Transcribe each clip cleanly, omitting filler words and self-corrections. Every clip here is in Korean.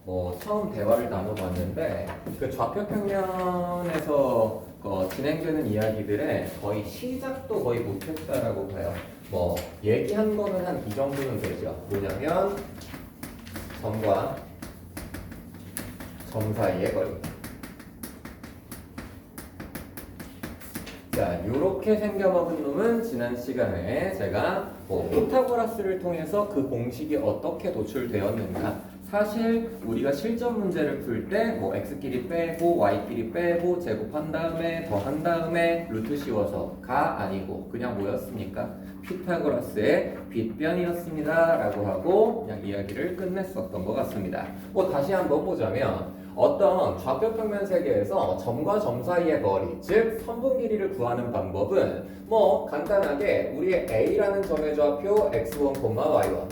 뭐 처음 대화를 나눠봤는데 그 좌표 평면에서 진행되는 이야기들의 거의 시작도 거의 못했다라고 봐요. 뭐 얘기한 거는 한 이 정도는 되죠. 뭐냐면 점과 점 사이의 거리. 자, 요렇게 생겨먹은 놈은 지난 시간에 제가 피타고라스를 통해서 그 공식이 어떻게 도출되었는가. 사실 우리가 실전 문제를 풀 때 x끼리 빼고 y끼리 빼고 제곱한 다음에 더한 다음에 루트 씌워서가 아니고 그냥 뭐였습니까? 피타고라스의 빗변이었습니다 라고 하고 그냥 이야기를 끝냈었던 것 같습니다. 다시 한번 보자면 어떤 좌표평면 세계에서 점과 점 사이의 거리, 즉 선분 길이를 구하는 방법은 간단하게 우리의 A라는 점의 좌표 x1, y1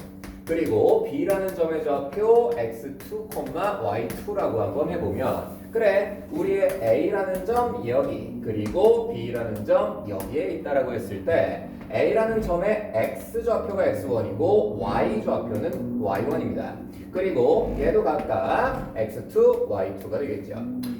그리고 B라는 점의 좌표 x2, y2라고 한번 해보면 그래 우리의 A라는 점 여기 그리고 B라는 점 여기에 있다라고 했을 때 A라는 점의 x 좌표가 x1이고 y 좌표는 y1입니다. 그리고 얘도 각각 x2, y2가 되겠죠.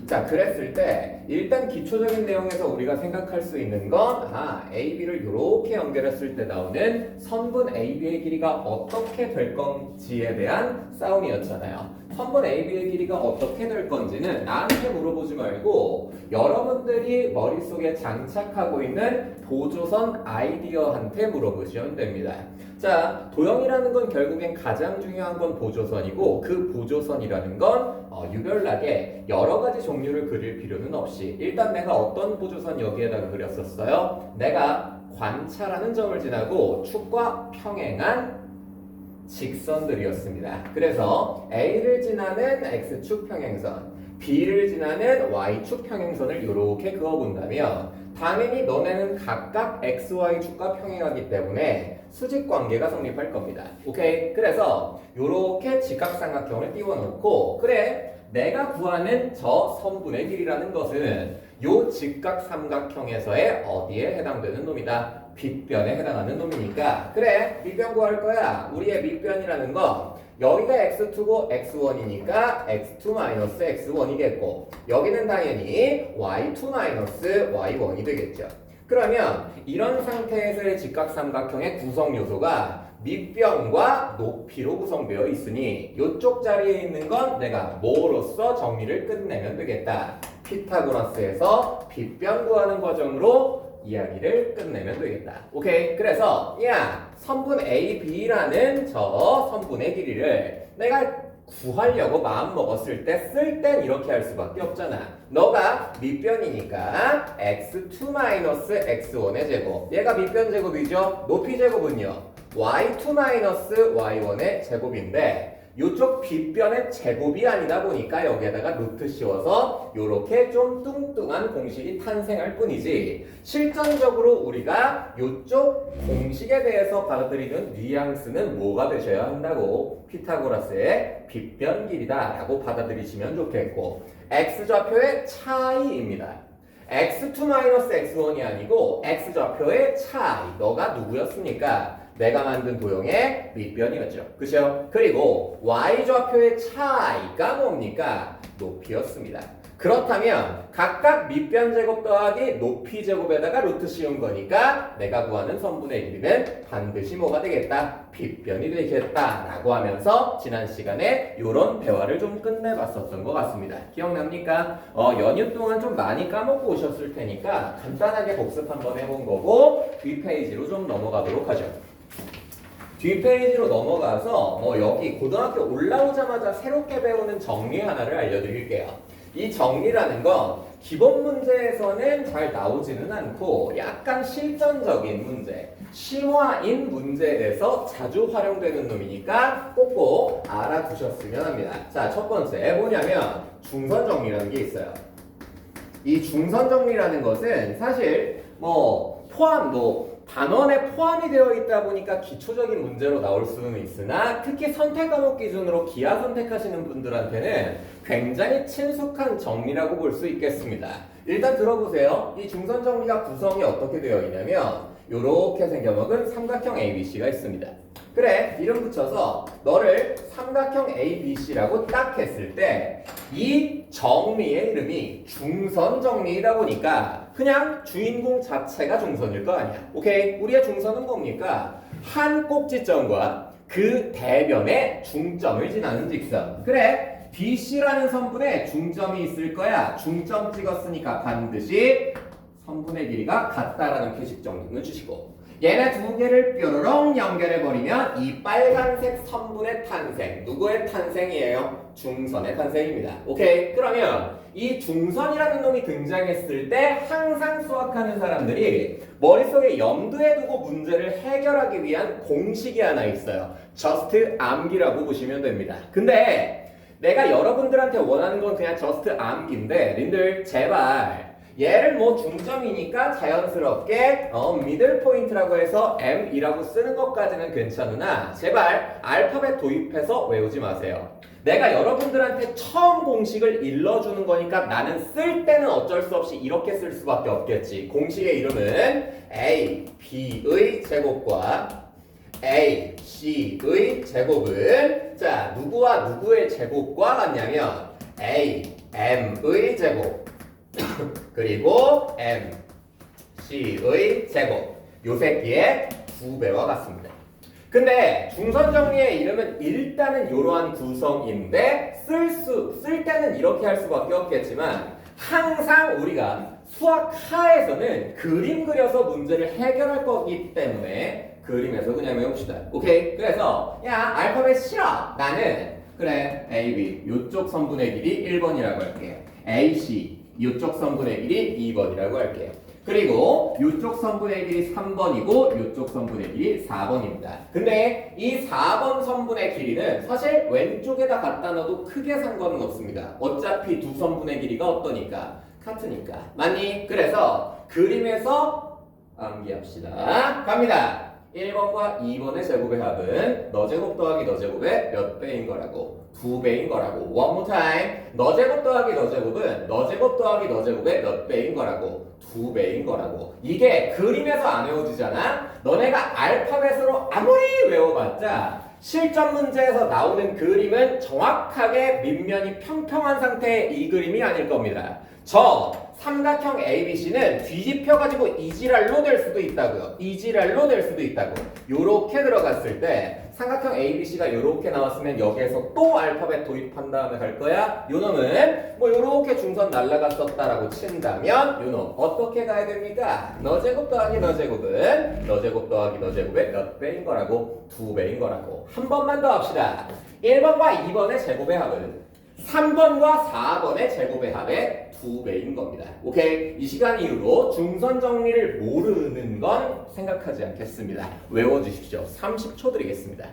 자, 그랬을 때 일단 기초적인 내용에서 우리가 생각할 수 있는 건 AB를 이렇게 연결했을 때 나오는 선분 AB의 길이가 어떻게 될 건지에 대한 싸움이었잖아요. 선분 AB의 길이가 어떻게 될 건지는 나한테 물어보지 말고 여러분들이 머릿속에 장착하고 있는 보조선 아이디어한테 물어보시면 됩니다. 자, 도형이라는 건 결국엔 가장 중요한 건 보조선이고 그 보조선이라는 건 유별나게 여러 가지 종류를 그릴 필요는 없이 일단 내가 어떤 보조선 여기에다가 그렸었어요? 내가 관찰하는 점을 지나고 축과 평행한 직선들이었습니다. 그래서 A를 지나는 X축 평행선, B를 지나는 Y축 평행선을 이렇게 그어본다면 당연히 너네는 각각 XY축과 평행하기 때문에 수직관계가 성립할 겁니다. 오케이? 그래서 이렇게 직각삼각형을 띄워놓고 그래 내가 구하는 저 선분의 길이라는 것은 요 직각삼각형에서의 어디에 해당되는 놈이다? 빗변에 해당하는 놈이니까 그래 밑변 구할 거야. 우리의 밑변이라는 건 여기가 x2고 x1이니까 x2-x1이겠고 여기는 당연히 y2-y1이 되겠죠. 그러면 이런 상태에서의 직각삼각형의 구성 요소가 밑변과 높이로 구성되어 있으니 이쪽 자리에 있는 건 내가 뭐로써 정리를 끝내면 되겠다. 피타고라스에서 빗변 구하는 과정으로 이야기를 끝내면 되겠다. 오케이? 그래서 선분 AB라는 저 선분의 길이를 내가 구하려고 마음 먹었을 때 쓸 땐 이렇게 할 수밖에 없잖아. 너가 밑변이니까 x2-x1의 제곱 얘가 밑변 제곱이죠. 높이 제곱은요 y2-y1의 제곱인데 이쪽 빗변의 제곱이 아니다 보니까 여기에다가 루트 씌워서 이렇게 좀 뚱뚱한 공식이 탄생할 뿐이지 실전적으로 우리가 이쪽 공식에 대해서 받아들이는 뉘앙스는 뭐가 되셔야 한다고? 피타고라스의 빗변 길이다 라고 받아들이시면 좋겠고 x좌표의 차이입니다. x2-x1이 아니고 x좌표의 차이. 너가 누구였습니까? 내가 만든 도형의 밑변이었죠. 그죠? 그리고 y좌표의 차이가 뭡니까? 높이였습니다. 그렇다면 각각 밑변 제곱 더하기 높이 제곱에다가 루트 씌운 거니까 내가 구하는 선분의 길이는 반드시 뭐가 되겠다? 빗변이 되겠다 라고 하면서 지난 시간에 이런 대화를 좀 끝내봤었던 것 같습니다. 기억납니까? 연휴 동안 좀 많이 까먹고 오셨을 테니까 간단하게 복습 한번 해본 거고 뒷페이지로 좀 넘어가도록 하죠. 뒷페이지로 넘어가서 여기 고등학교 올라오자마자 새롭게 배우는 정리 하나를 알려드릴게요. 이 정리라는 건 기본 문제에서는 잘 나오지는 않고 약간 실전적인 문제, 심화인 문제에서 자주 활용되는 놈이니까 꼭꼭 알아두셨으면 합니다. 자, 첫 번째 뭐냐면 중선 정리라는 게 있어요. 이 중선 정리라는 것은 사실 단원에 포함이 되어 있다 보니까 기초적인 문제로 나올 수는 있으나 특히 선택 과목 기준으로 기하 선택하시는 분들한테는 굉장히 친숙한 정리라고 볼 수 있겠습니다. 일단 들어보세요. 이 중선 정리가 구성이 어떻게 되어 있냐면 요렇게 생겨먹은 삼각형 ABC가 있습니다. 그래, 이름 붙여서 너를 삼각형 ABC라고 딱 했을 때 이 정리의 이름이 중선 정리이다 보니까 그냥 주인공 자체가 중선일 거 아니야. 오케이? 우리의 중선은 뭡니까? 한 꼭지점과 그 대변의 중점을 지나는 직선. 그래, BC라는 선분에 중점이 있을 거야. 중점 찍었으니까 반드시 선분의 길이가 같다라는 표식 정리를 주시고, 얘네 두 개를 뾰로롱 연결해버리면 이 빨간색 선분의 탄생, 누구의 탄생이에요? 중선의 탄생입니다. 오케이? 그러면 이 중선이라는 놈이 등장했을 때 항상 수학하는 사람들이 머릿속에 염두에 두고 문제를 해결하기 위한 공식이 하나 있어요. just 암기라고 보시면 됩니다. 근데 내가 여러분들한테 원하는 건 그냥 just 암기인데, 님들 제발 얘를 뭐 중점이니까 자연스럽게 미들 포인트라고 해서 M이라고 쓰는 것까지는 괜찮으나 제발 알파벳 도입해서 외우지 마세요. 내가 여러분들한테 처음 공식을 일러주는 거니까 나는 쓸 때는 어쩔 수 없이 이렇게 쓸 수밖에 없겠지. 공식의 이름은 A, B의 제곱과 A, C의 제곱은 자 누구와 누구의 제곱과 같냐면 A, M의 제곱 그리고 M, C의 제곱 요 새끼의 2배와 같습니다. 근데 중선 정리의 이름은 일단은 이러한 구성인데 쓸 때는 이렇게 할 수밖에 없겠지만 항상 우리가 수학하에서는 그림 그려서 문제를 해결할 거기 때문에 그림에서 그냥 외웁시다. 오케이? 그래서 야 알파벳 싫어. 나는 그래 AB 요쪽 선분의 길이 1번이라고 할게요. AC 요쪽 선분의 길이 2번이라고 할게요. 그리고 요쪽 선분의 길이 3번이고 요쪽 선분의 길이 4번입니다. 근데 이 4번 선분의 길이는 사실 왼쪽에다 갖다 넣어도 크게 상관은 없습니다. 어차피 두 선분의 길이가 어떠니까? 같으니까. 맞니? 그래서 그림에서 암기합시다. 갑니다. 1번과 2번의 제곱의 합은 너 제곱 더하기 너 제곱의 몇 배인 거라고? 2배인 거라고. One more time. 너 제곱 더하기 너 제곱은 너 제곱 더하기 너 제곱의 몇 배인 거라고? 2배인 거라고. 이게 그림에서 안 외워지잖아? 너네가 알파벳으로 아무리 외워봤자 실전 문제에서 나오는 그림은 정확하게 밑면이 평평한 상태의 이 그림이 아닐 겁니다. 저 삼각형 ABC는 뒤집혀가지고 이지랄로 될 수도 있다고요. 이지랄로 될 수도 있다고. 요렇게 들어갔을 때 삼각형 ABC가 요렇게 나왔으면 여기에서 또 알파벳 도입한 다음에 갈 거야. 요놈은 뭐 요렇게 중선 날라갔었다라고 친다면 요놈 어떻게 가야 됩니까? 너 제곱 더하기 너 제곱은 너 제곱 더하기 너 제곱의 몇 배인 거라고? 2배인 거라고. 한 번만 더 합시다. 1번과 2번의 제곱의 합은 3번과 4번의 제곱의 합의 2배인 겁니다. 오케이? 이 시간 이후로 중선 정리를 모르는 건 생각하지 않겠습니다. 외워주십시오. 30초 드리겠습니다.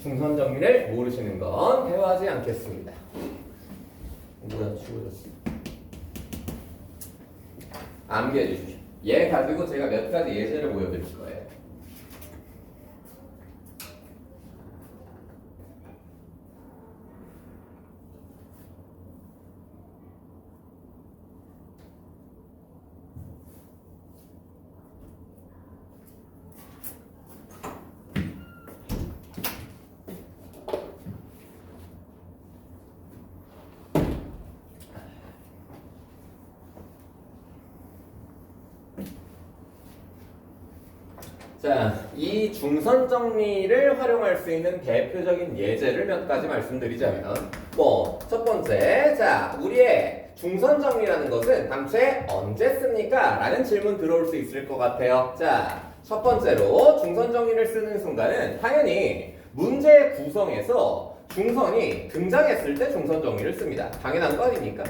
중선 정리를 모르시는 건 대화하지 않겠습니다. 뭐야, 죽어졌어. 암기해 주십시오. 얘 가지고 제가 몇 가지 예제를 보여드릴 거예요. 자, 이 중선 정리를 활용할 수 있는 대표적인 예제를 몇 가지 말씀드리자면 첫 번째, 자, 우리의 중선 정리라는 것은 당초에 언제 씁니까? 라는 질문 들어올 수 있을 것 같아요. 자, 첫 번째로 중선 정리를 쓰는 순간은 당연히 문제의 구성에서 중선이 등장했을 때 중선 정리를 씁니다. 당연한 거 아닙니까?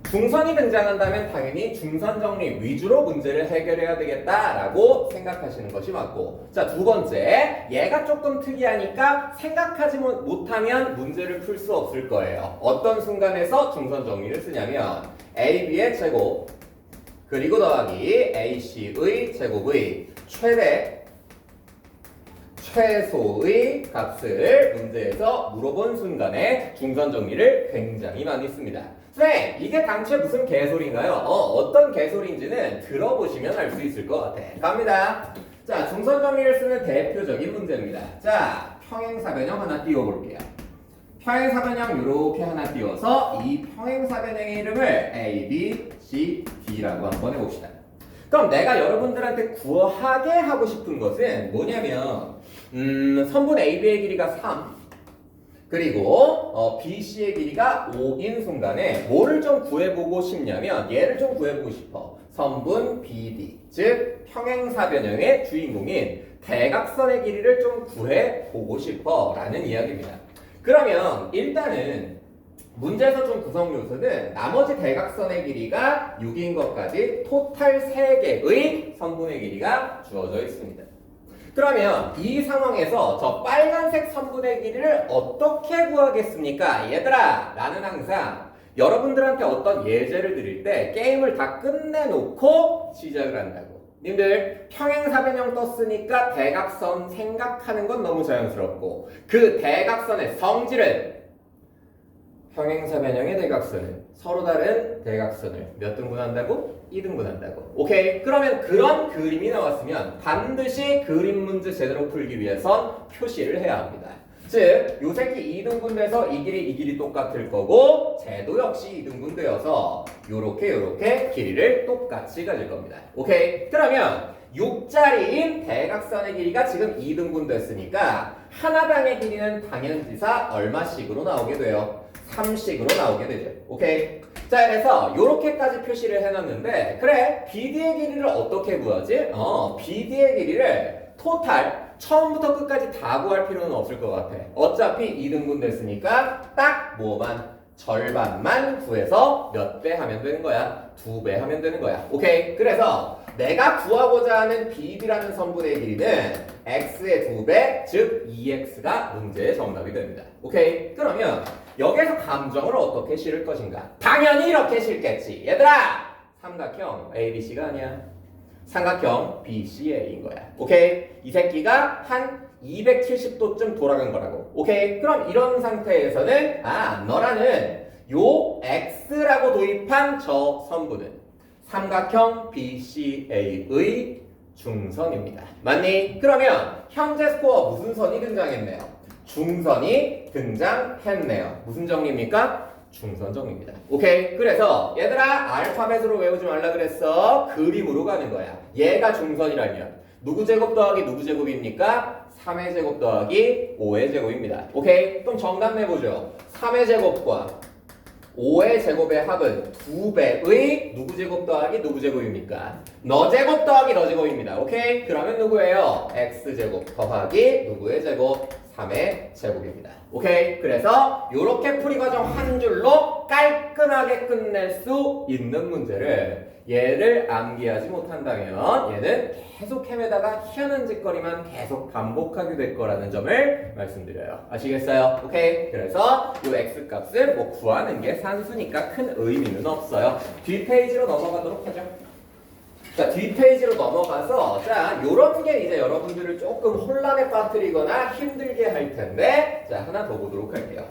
중선이 등장한다면 당연히 중선 정리 위주로 문제를 해결해야 되겠다라고 생각하시는 것이 맞고, 자, 두 번째, 얘가 조금 특이하니까 생각하지 못하면 문제를 풀 수 없을 거예요. 어떤 순간에서 중선 정리를 쓰냐면 AB의 제곱 그리고 더하기 AC의 제곱의 최소의 값을 문제에서 물어본 순간에 중선 정리를 굉장히 많이 씁니다. 쌤, 이게 당최 무슨 개소리인가요? 어떤 개소리인지는 들어보시면 알 수 있을 것 같아. 갑니다. 자, 중선 정리를 쓰는 대표적인 문제입니다. 자, 평행사변형 하나 띄워볼게요. 평행사변형 이렇게 하나 띄워서 이 평행사변형의 이름을 A, B, C, D라고 한번 해봅시다. 그럼 내가 여러분들한테 구하게 하고 싶은 것은 뭐냐면 선분 AB의 길이가 3 그리고 BC의 길이가 5인 순간에 뭐를 좀 구해보고 싶냐면 얘를 좀 구해보고 싶어. 선분 BD 즉 평행사변형의 주인공인 대각선의 길이를 좀 구해보고 싶어 라는 이야기입니다. 그러면 일단은 문제에서 좀 구성 요소는 나머지 대각선의 길이가 6인 것까지 토탈 3개의 선분의 길이가 주어져 있습니다. 그러면 이 상황에서 저 빨간색 선분의 길이를 어떻게 구하겠습니까? 얘들아! 나는 항상 여러분들한테 어떤 예제를 드릴 때 게임을 다 끝내놓고 시작을 한다고. 님들 평행사변형 떴으니까 대각선 생각하는 건 너무 자연스럽고 그 대각선의 성질은 평행사변형의 대각선을 서로 다른 대각선을 몇 등분 한다고? 2등분 한다고. 오케이? 그러면 그런 그림이 나왔으면 반드시 그림 문제 제대로 풀기 위해선 표시를 해야 합니다. 즉, 요 새끼 2등분 돼서 이 길이 똑같을 거고 쟤도 역시 2등분 되어서 요렇게 길이를 똑같이 가질 겁니다. 오케이? 그러면 6자리인 대각선의 길이가 지금 2등분 됐으니까 하나당의 길이는 당연지사 얼마씩으로 나오게 돼요? 3씩으로 나오게 되죠. 오케이? 자, 그래서 요렇게까지 표시를 해놨는데 그래, BD의 길이를 어떻게 구하지? BD의 길이를 토탈 처음부터 끝까지 다 구할 필요는 없을 것 같아. 어차피 2등분 됐으니까 딱 뭐만 절반만 구해서 몇 배 하면 되는 거야? 2배 하면 되는 거야. 오케이? 그래서 내가 구하고자 하는 BD라는 선분의 길이는 x의 2배, 즉 2x가 문제의 정답이 됩니다. 오케이? 그러면 여기에서 감정을 어떻게 실을 것인가? 당연히 이렇게 실겠지. 얘들아! 삼각형 ABC가 아니야. 삼각형 BCA인 거야. 오케이? 이 새끼가 한 270도쯤 돌아간 거라고. 오케이? 그럼 이런 상태에서는 너라는 요 X라고 도입한 저 선분은 삼각형 BCA의 중선입니다. 맞니? 그러면 현재 스코어 무슨 선이 등장했네요? 중선이 등장했네요. 무슨 정리입니까? 중선 정리입니다. 오케이? 그래서 얘들아 알파벳으로 외우지 말라 그랬어. 그림으로 가는 거야. 얘가 중선이라면 누구 제곱 더하기 누구 제곱입니까? 3의 제곱 더하기 5의 제곱입니다. 오케이? 그럼 정답 내보죠. 3의 제곱과 5의 제곱의 합은 2배의 누구 제곱 더하기 누구 제곱입니까? 너 제곱 더하기 너 제곱입니다. 오케이? 그러면 누구예요? x 제곱 더하기 누구의 제곱? 3의 제곱입니다. 오케이? 그래서 이렇게 풀이 과정 한 줄로 깔끔하게 끝낼 수 있는 문제를 얘를 암기하지 못한다면 얘는 계속 헤매다가 희한한 짓거리만 계속 반복하게 될 거라는 점을 말씀드려요. 아시겠어요? 오케이? 그래서 이 x값을 뭐 구하는 게 산수니까 큰 의미는 없어요. 뒷페이지로 넘어가도록 하죠. 자, 뒷페이지로 넘어가서 자, 요런 게 이제 여러분들을 조금 혼란에 빠뜨리거나 힘들게 할 텐데 자, 하나 더 보도록 할게요.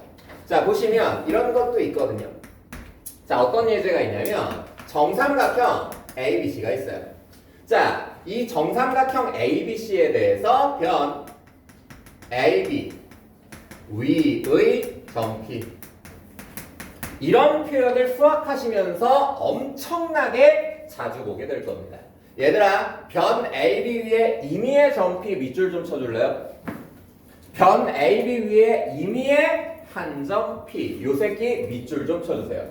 자, 보시면 이런 것도 있거든요. 자, 어떤 예제가 있냐면 정삼각형 ABC가 있어요. 자, 이 정삼각형 ABC에 대해서 변 AB 위의 점P 이런 표현을 수학하시면서 엄청나게 자주 보게 될 겁니다. 얘들아, 변 AB 위에 임의의 점P 밑줄 좀 쳐줄래요? 변 AB 위에 임의의 한 점 P 요 새끼 밑줄 좀 쳐주세요.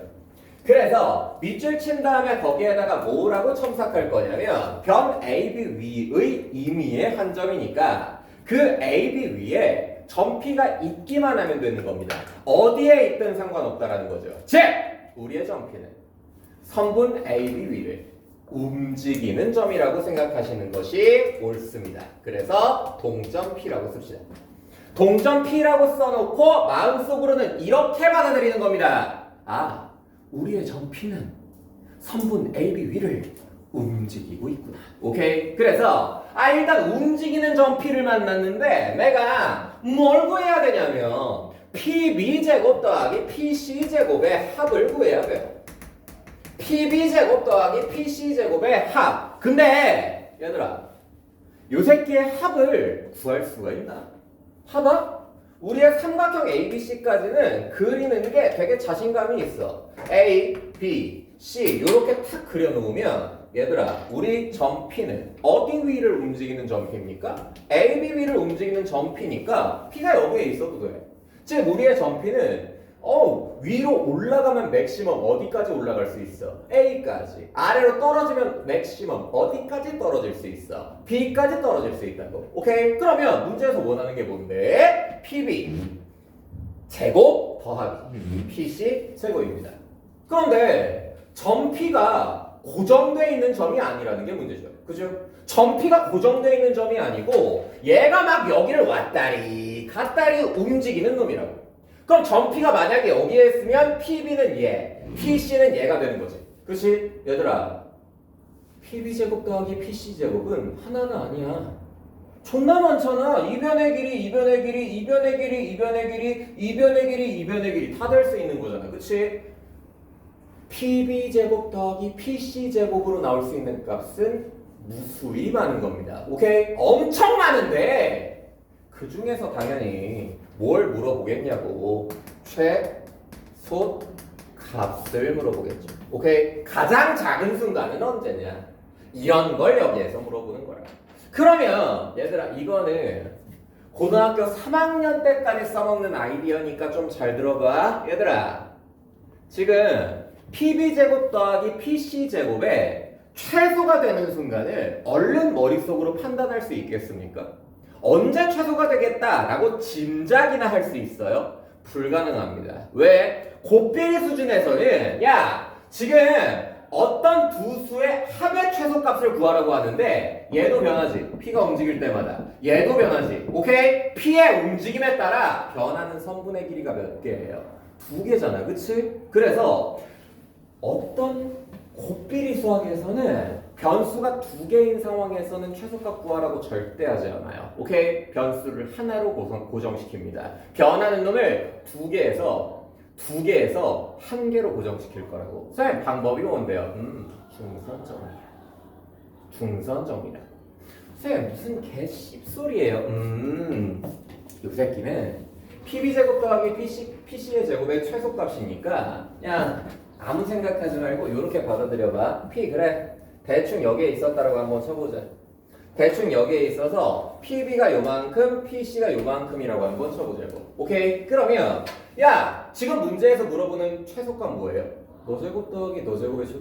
그래서 밑줄 친 다음에 거기에다가 뭐라고 첨삭할 거냐면 변 AB 위의 임의의 한 점이니까 그 AB 위에 점 P가 있기만 하면 되는 겁니다. 어디에 있든 상관없다라는 거죠. 즉 우리의 점 P는 선분 AB 위를 움직이는 점이라고 생각하시는 것이 옳습니다. 그래서 동점 P라고 씁시다. 동점 P라고 써놓고 마음속으로는 이렇게 받아들이는 겁니다. 우리의 점 P는 선분 AB 위를 움직이고 있구나. 오케이? 그래서 일단 움직이는 점 P를 만났는데 내가 뭘 구해야 되냐면 PB제곱 더하기 PC제곱의 합을 구해야 돼요. PB제곱 더하기 PC제곱의 합. 근데 얘들아 요 새끼의 합을 구할 수가 있나? 봐봐. 우리의 삼각형 ABC까지는 그리는 게 되게 자신감이 있어. A, B, C 이렇게 탁 그려놓으면 얘들아 우리 점 P는 어디 위를 움직이는 점 P입니까? AB 위를 움직이는 점 P니까 P가 여기에 있어도 돼. 즉 우리의 점 P는 위로 올라가면 맥시멈 어디까지 올라갈 수 있어? A까지. 아래로 떨어지면 맥시멈 어디까지 떨어질 수 있어? B까지 떨어질 수 있다고. 오케이? 그러면 문제에서 원하는 게 뭔데? PB 제곱 더하기 PC 제곱입니다. 그런데 점 P가 고정되어 있는 점이 아니라는 게 문제죠. 그죠? 점 P가 고정되어 있는 점이 아니고 얘가 막 여기를 왔다리 갔다리 움직이는 놈이라고. 그럼 점 P가 만약에 여기에 있으면 PB는 얘, PC는 얘가 되는 거지. 그렇지? 얘들아 PB제곱 더하기 PC제곱은 하나는 아니야. 존나 많잖아. 이변의 길이, 이변의 길이, 이변의 길이, 이변의 길이, 이변의 길이, 이변의 길이 다 될 수 있는 거잖아. 그치? PB제곱 더하기 PC제곱으로 나올 수 있는 값은 무수히 많은 겁니다. 오케이? 엄청 많은데 그 중에서 당연히 뭘 물어보겠냐고. 최소 값을 물어보겠죠. 오케이? 가장 작은 순간은 언제냐? 이런 걸 여기에서 물어보는 거야. 그러면 얘들아 이거는 고등학교 3학년 때까지 써먹는 아이디어니까 좀 잘 들어봐. 얘들아 지금 PB제곱 더하기 PC제곱의 최소가 되는 순간을 얼른 머릿속으로 판단할 수 있겠습니까? 언제 최소가 되겠다라고 짐작이나 할 수 있어요? 불가능합니다. 왜? 곱비리 수준에서는 야 지금 어떤 두 수의 합의 최소값을 구하라고 하는데 얘도 변하지. P가 움직일 때마다 얘도 변하지. 오케이? P의 움직임에 따라 변하는 선분의 길이가 몇 개예요? 2개잖아. 그치? 그래서 어떤 곱비리 수학에서는 변수가 2개인 상황에서는 최소값 구하라고 절대 하지 않아요. 오케이? 변수를 하나로 고정시킵니다. 변하는 놈을 2개에서 1개로 고정시킬 거라고. 선생님 방법이 뭔데요? 중선정이야. 중선정이라고. 선생님 무슨 개 씹소리예요? 이 새끼는 PB제곱 더하기 PC의 제곱의 최소값이니까 그냥 아무 생각하지 말고 이렇게 받아들여봐. P 그래 대충 여기에 있었다라고 한번 쳐보자. 대충 여기에 있어서 PB가 요만큼 PC가 요만큼이라고 한번 쳐보자고. 오케이? 그러면 야 지금 문제에서 물어보는 최소값 뭐예요? 너 제곱 더하기 너 제곱의 최소.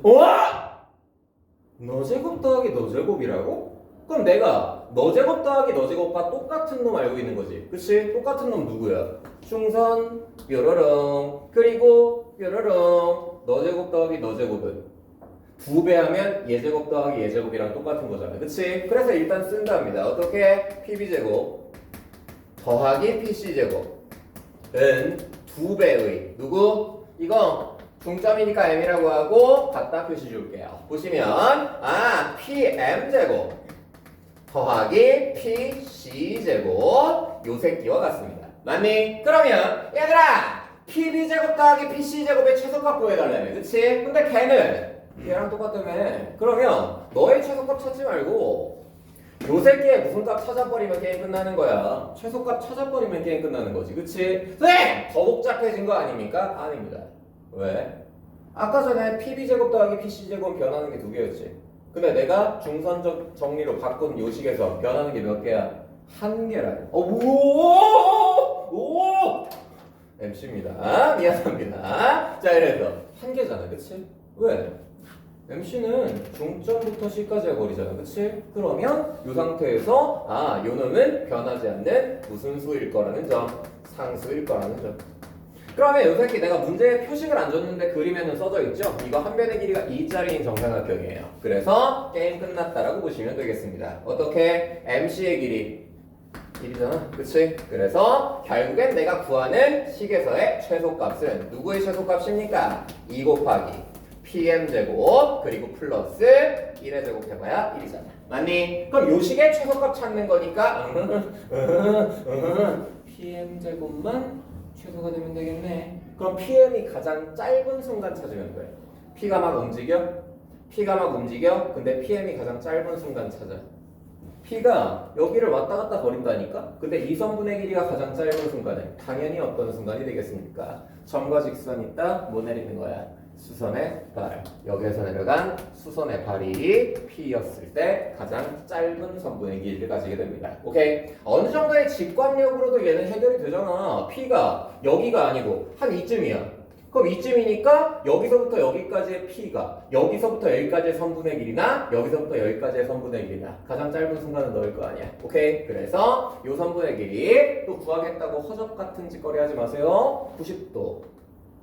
너 제곱 더하기 너 제곱이라고? 그럼 내가 너 제곱 더하기 너 제곱과 똑같은 놈 알고 있는 거지. 그치? 똑같은 놈 누구야? 중선 뾰로롱 그리고 뾰로롱 너 제곱 더하기 너 제곱은 2배 하면 얘 제곱 더하기 얘 제곱이랑 똑같은 거잖아. 그치? 그래서 일단 쓴답니다. 어떻게? PB제곱 더하기 PC제곱은 2배의 누구? 이거 중점이니까 m이라고 하고 갖다 표시 줄게요. 보시면 PM제곱 더하기 PC제곱 요 새끼와 같습니다. 맞니? 그러면 얘들아 PB제곱 더하기 PC제곱의 최소값 구해달라며. 그치? 근데 걔는 얘랑 똑같다며. 그러면 너의 최소값 찾지 말고 요 새끼의 무슨 값 찾아버리면 게임 끝나는 거야. 최소값 찾아버리면 게임 끝나는 거지. 그치? 네! 더 복잡해진 거 아닙니까? 아닙니다. 왜? 아까 전에 PB제곱 더하기 PC제곱 변하는 게 2개였지. 근데 내가 중선적 정리로 바꾼 요식에서 변하는 게 몇 개야? 1개라고. 오! MC입니다. 미안합니다. 자, 이래서 1개잖아. 그치? 왜? MC는 중점부터 C까지의 거리잖아. 그치? 그러면 이 상태에서 요 놈은 변하지 않는 무슨 수일 거라는 점, 상수일 거라는 점. 그러면 이 새끼 내가 문제에 표식을 안 줬는데 그림에는 써져 있죠? 이거 한 변의 길이가 2짜리인 정삼각형이에요. 그래서 게임 끝났다라고 보시면 되겠습니다. 어떻게? MC의 길이 1이잖아. 그치? 그래서 결국엔 내가 구하는 식에서의 최소값은 누구의 최소값입니까? 2 곱하기 PM제곱 그리고 플러스 1의 제곱 해봐야 1이잖아. 맞니? 그럼 요 식의 최소값 찾는 거니까 PM제곱만 최소가 되면 되겠네. 그럼 PM이 가장 짧은 순간 찾으면 돼. P가 막 움직여? P가 막 움직여? 근데 PM이 가장 짧은 순간 찾아. P가 여기를 왔다 갔다 거린다니까? 근데 이 선분의 길이가 가장 짧은 순간에 당연히 어떤 순간이 되겠습니까? 점과 직선 있다? 뭐 내리는 거야? 수선의 발. 여기에서 내려간 수선의 발이 P였을 때 가장 짧은 선분의 길이를 가지게 됩니다. 오케이? 어느 정도의 직관력으로도 얘는 해결이 되잖아. P가 여기가 아니고 한 이쯤이야. 그럼 이쯤이니까 여기서부터 여기까지의 P가 여기서부터 여기까지의 선분의 길이나 여기서부터 여기까지의 선분의 길이나 가장 짧은 순간은 너일 거 아니야. 오케이? 그래서 요 선분의 길이 또 구하겠다고 허접 같은 짓거리 하지 마세요. 90도.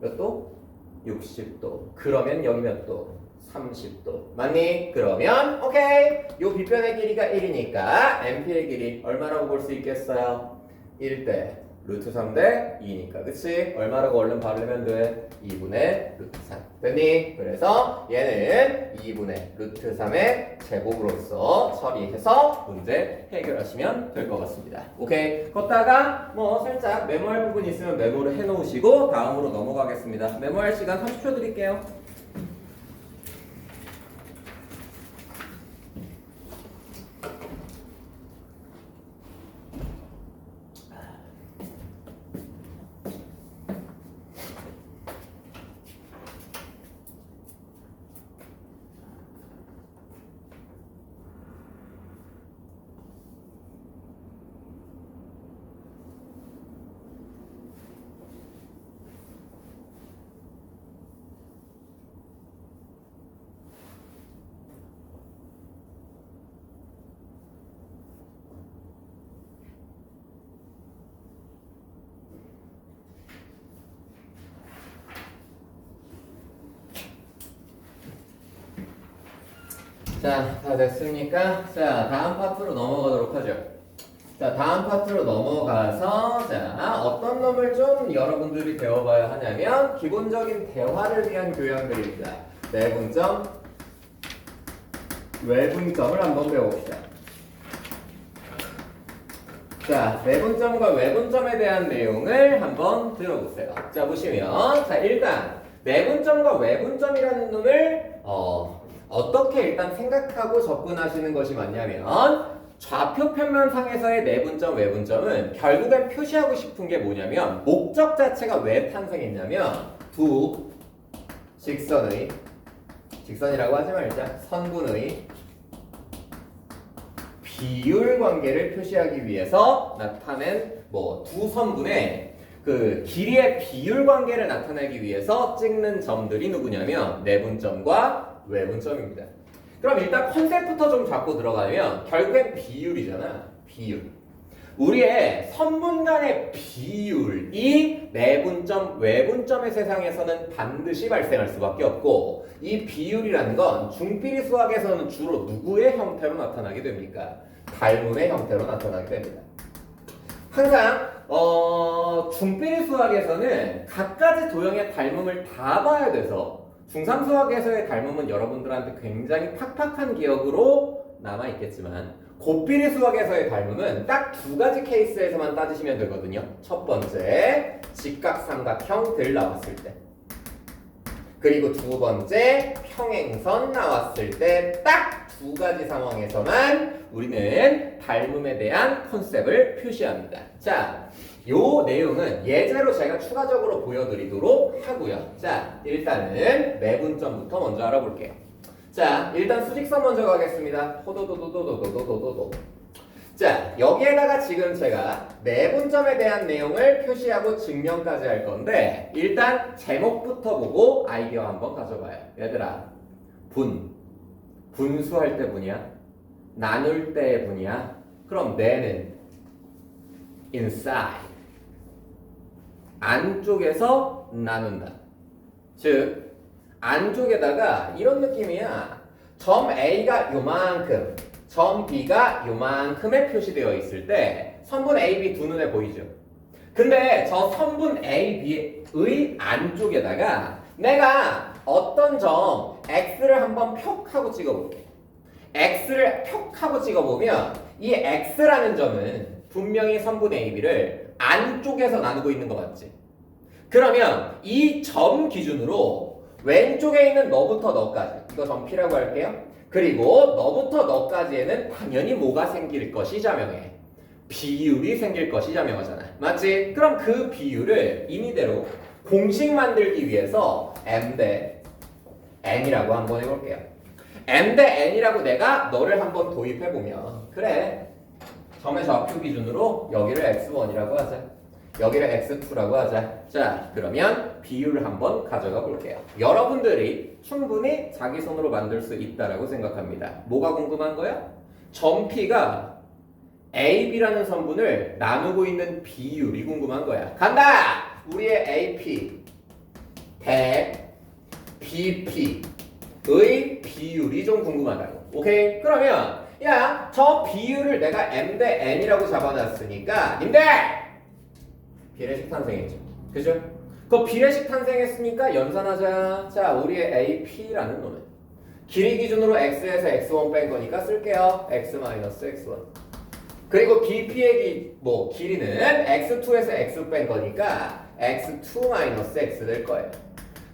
몇 도? 60도. 그러면 여기 몇 도? 30도. 맞니? 그러면 오케이. 요 빗변의 길이가 1이니까 MP의 길이 얼마라고 볼 수 있겠어요? 1대 루트 3대 2니까 그치? 얼마라고 얼른 바르면 돼? 2분의 루트 3 됐니? 그래서 얘는 2분의 루트 3의 제곱으로서 처리해서 문제 해결하시면 될 것 같습니다. 오케이? 걷다가 뭐 살짝 메모할 부분 있으면 메모를 해놓으시고 다음으로 넘어가겠습니다. 메모할 시간 30초 드릴게요. 자, 다 됐습니까? 자, 다음 파트로 넘어가도록 하죠. 자, 다음 파트로 넘어가서 자, 어떤 놈을 좀 여러분들이 배워봐야 하냐면 기본적인 대화를 위한 교양들입니다. 내분점, 외분점을 한번 배워봅시다. 자, 내분점과 외분점에 대한 내용을 한번 들어보세요. 자, 보시면 자, 일단 내분점과 외분점이라는 놈을 어떻게 일단 생각하고 접근하시는 것이 맞냐면 좌표 평면상에서의 내분점, 외분점은 결국엔 표시하고 싶은 게 뭐냐면 목적 자체가 왜 탄생했냐면 두 직선의 직선이라고 하지 말자 선분의 비율 관계를 표시하기 위해서 나타낸 뭐 두 선분의 그 길이의 비율 관계를 나타내기 위해서 찍는 점들이 누구냐면 내분점과 외분점입니다. 그럼 일단 컨셉부터 좀 잡고 들어가면 결국엔 비율이잖아. 비율. 우리의 선분 간의 비율이 내분점, 외분점의 세상에서는 반드시 발생할 수밖에 없고 이 비율이라는 건 중비리 수학에서는 주로 누구의 형태로 나타나게 됩니까? 닮음의 형태로 나타나게 됩니다. 항상 중비리 수학에서는 각가지 도형의 닮음을 다 봐야 돼서 중3 수학에서의 닮음은 여러분들한테 굉장히 팍팍한 기억으로 남아있겠지만 곱비리 수학에서의 닮음은 딱 두 가지 케이스에서만 따지시면 되거든요. 첫 번째, 직각삼각형들 나왔을 때 그리고 두 번째, 평행선 나왔을 때 딱 두 가지 상황에서만 우리는 닮음에 대한 컨셉을 표시합니다. 자, 요 내용은 예제로 제가 추가적으로 보여드리도록 하고요. 자, 일단은 내분점부터 먼저 알아볼게요. 자, 일단 수직선 먼저 가겠습니다. 호도도도도도도도도도. 자, 여기에다가 지금 제가 내분점에 대한 내용을 표시하고 증명까지 할 건데 일단 제목부터 보고 아이디어 한번 가져봐요. 얘들아, 분수할 때 분이야? 나눌 때의 분이야? 그럼 내는 inside 안쪽에서 나눈다. 즉 안쪽에다가 이런 느낌이야. 점 A가 요만큼, 점 B가 요만큼에 표시되어 있을 때 선분 A, B 두 눈에 보이죠? 근데 저 선분 A, B의 안쪽에다가 내가 어떤 점 x를 한번 표 하고 찍어볼게. x를 표 하고 찍어보면 이 x라는 점은 분명히 선분의 AB를 안쪽에서 나누고 있는 거 맞지? 그러면 이 점 기준으로 왼쪽에 있는 너부터 너까지, 이거 점 P라고 할게요. 그리고 너부터 너까지에는 당연히 뭐가 생길 것이 자명해? 비율이 생길 것이 자명하잖아. 맞지? 그럼 그 비율을 임의대로 공식 만들기 위해서 m 대 n이라고 한번 해볼게요. m 대 n이라고 내가 너를 한번 도입해보면, 그래, 점의 좌표 기준으로 여기를 x1이라고 하자. 여기를 x2라고 하자. 자, 그러면 비율을 한번 가져가 볼게요. 여러분들이 충분히 자기 손으로 만들 수 있다라고 생각합니다. 뭐가 궁금한 거야? 점 P가 AB라는 선분을 나누고 있는 비율이 궁금한 거야. 간다! 우리의 AP 대 BP의 비율이 좀 궁금하다고. 오케이? 그러면 야, 저 비율을 내가 M 대 N이라고 잡아놨으니까 님들! 비례식 탄생했죠. 그죠? 그 비례식 탄생했으니까 연산하자. 자, 우리의 AP라는 놈은 길이 기준으로 X에서 X1 뺀 거니까 쓸게요. X-X1. 그리고 BP의 길이는 X2에서 X 빼n 거니까 X2-X 될 거예요.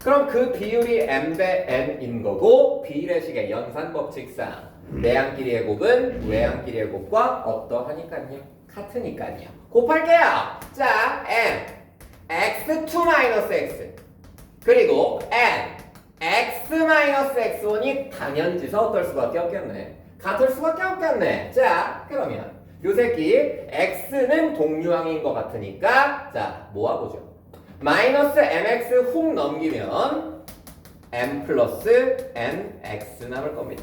그럼 그 비율이 M 대 N인 거고, 비례식의 연산법칙상 내항끼리의 곱은 외항끼리의 곱과 어떠하니까요? 같으니까요. 곱할게요. 자, M X2-X 그리고 N X-X1이 당연지서 어떨 수밖에 없겠네. 같을 수밖에 없겠네. 자, 그러면 요 새끼 X는 동류항인 것 같으니까 자, 모아보죠. 마이너스 MX 훅 넘기면 M 플러스 NX 남을 겁니다.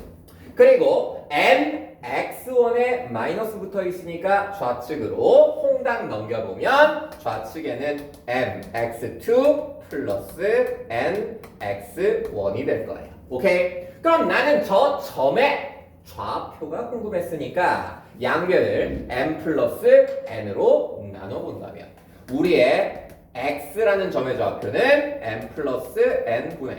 그리고 MX1에 마이너스 붙어 있으니까 좌측으로 홍당 넘겨보면 좌측에는 MX2 플러스 NX1이 될 거예요. 오케이? 그럼 나는 저 점의 좌표가 궁금했으니까 양변을 M 플러스 N으로 나눠본다면 우리의 X라는 점의 좌표는 M 플러스 N분의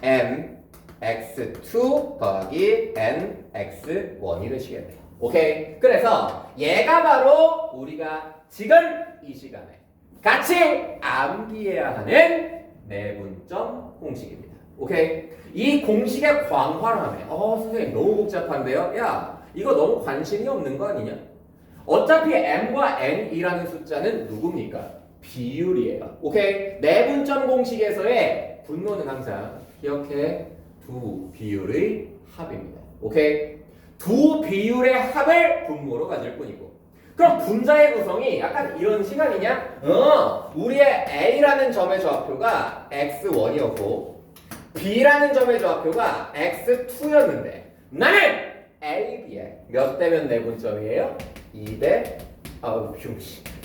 M x2 더하기 n x1이 되시겠네요. 오케이? 그래서 얘가 바로 우리가 지금 이 시간에 같이 암기해야 하는 내분점 공식입니다. 오케이? 이 공식의 광활함에 선생님 너무 복잡한데요? 야, 이거 너무 관심이 없는 거 아니냐? 어차피 m과 n이라는 숫자는 누굽니까? 비율이에요. 오케이? 내분점 공식에서의 분모는 항상 기억해. 두 비율의 합입니다. 오케이? 두 비율의 합을 분모로 가질 뿐이고. 그럼 분자의 구성이 약간 이런 시간이냐? 우리의 A라는 점의 좌표가 x1이었고 B라는 점의 좌표가 x2였는데 나는 A, B에 몇 대면 내분점이에요? 2대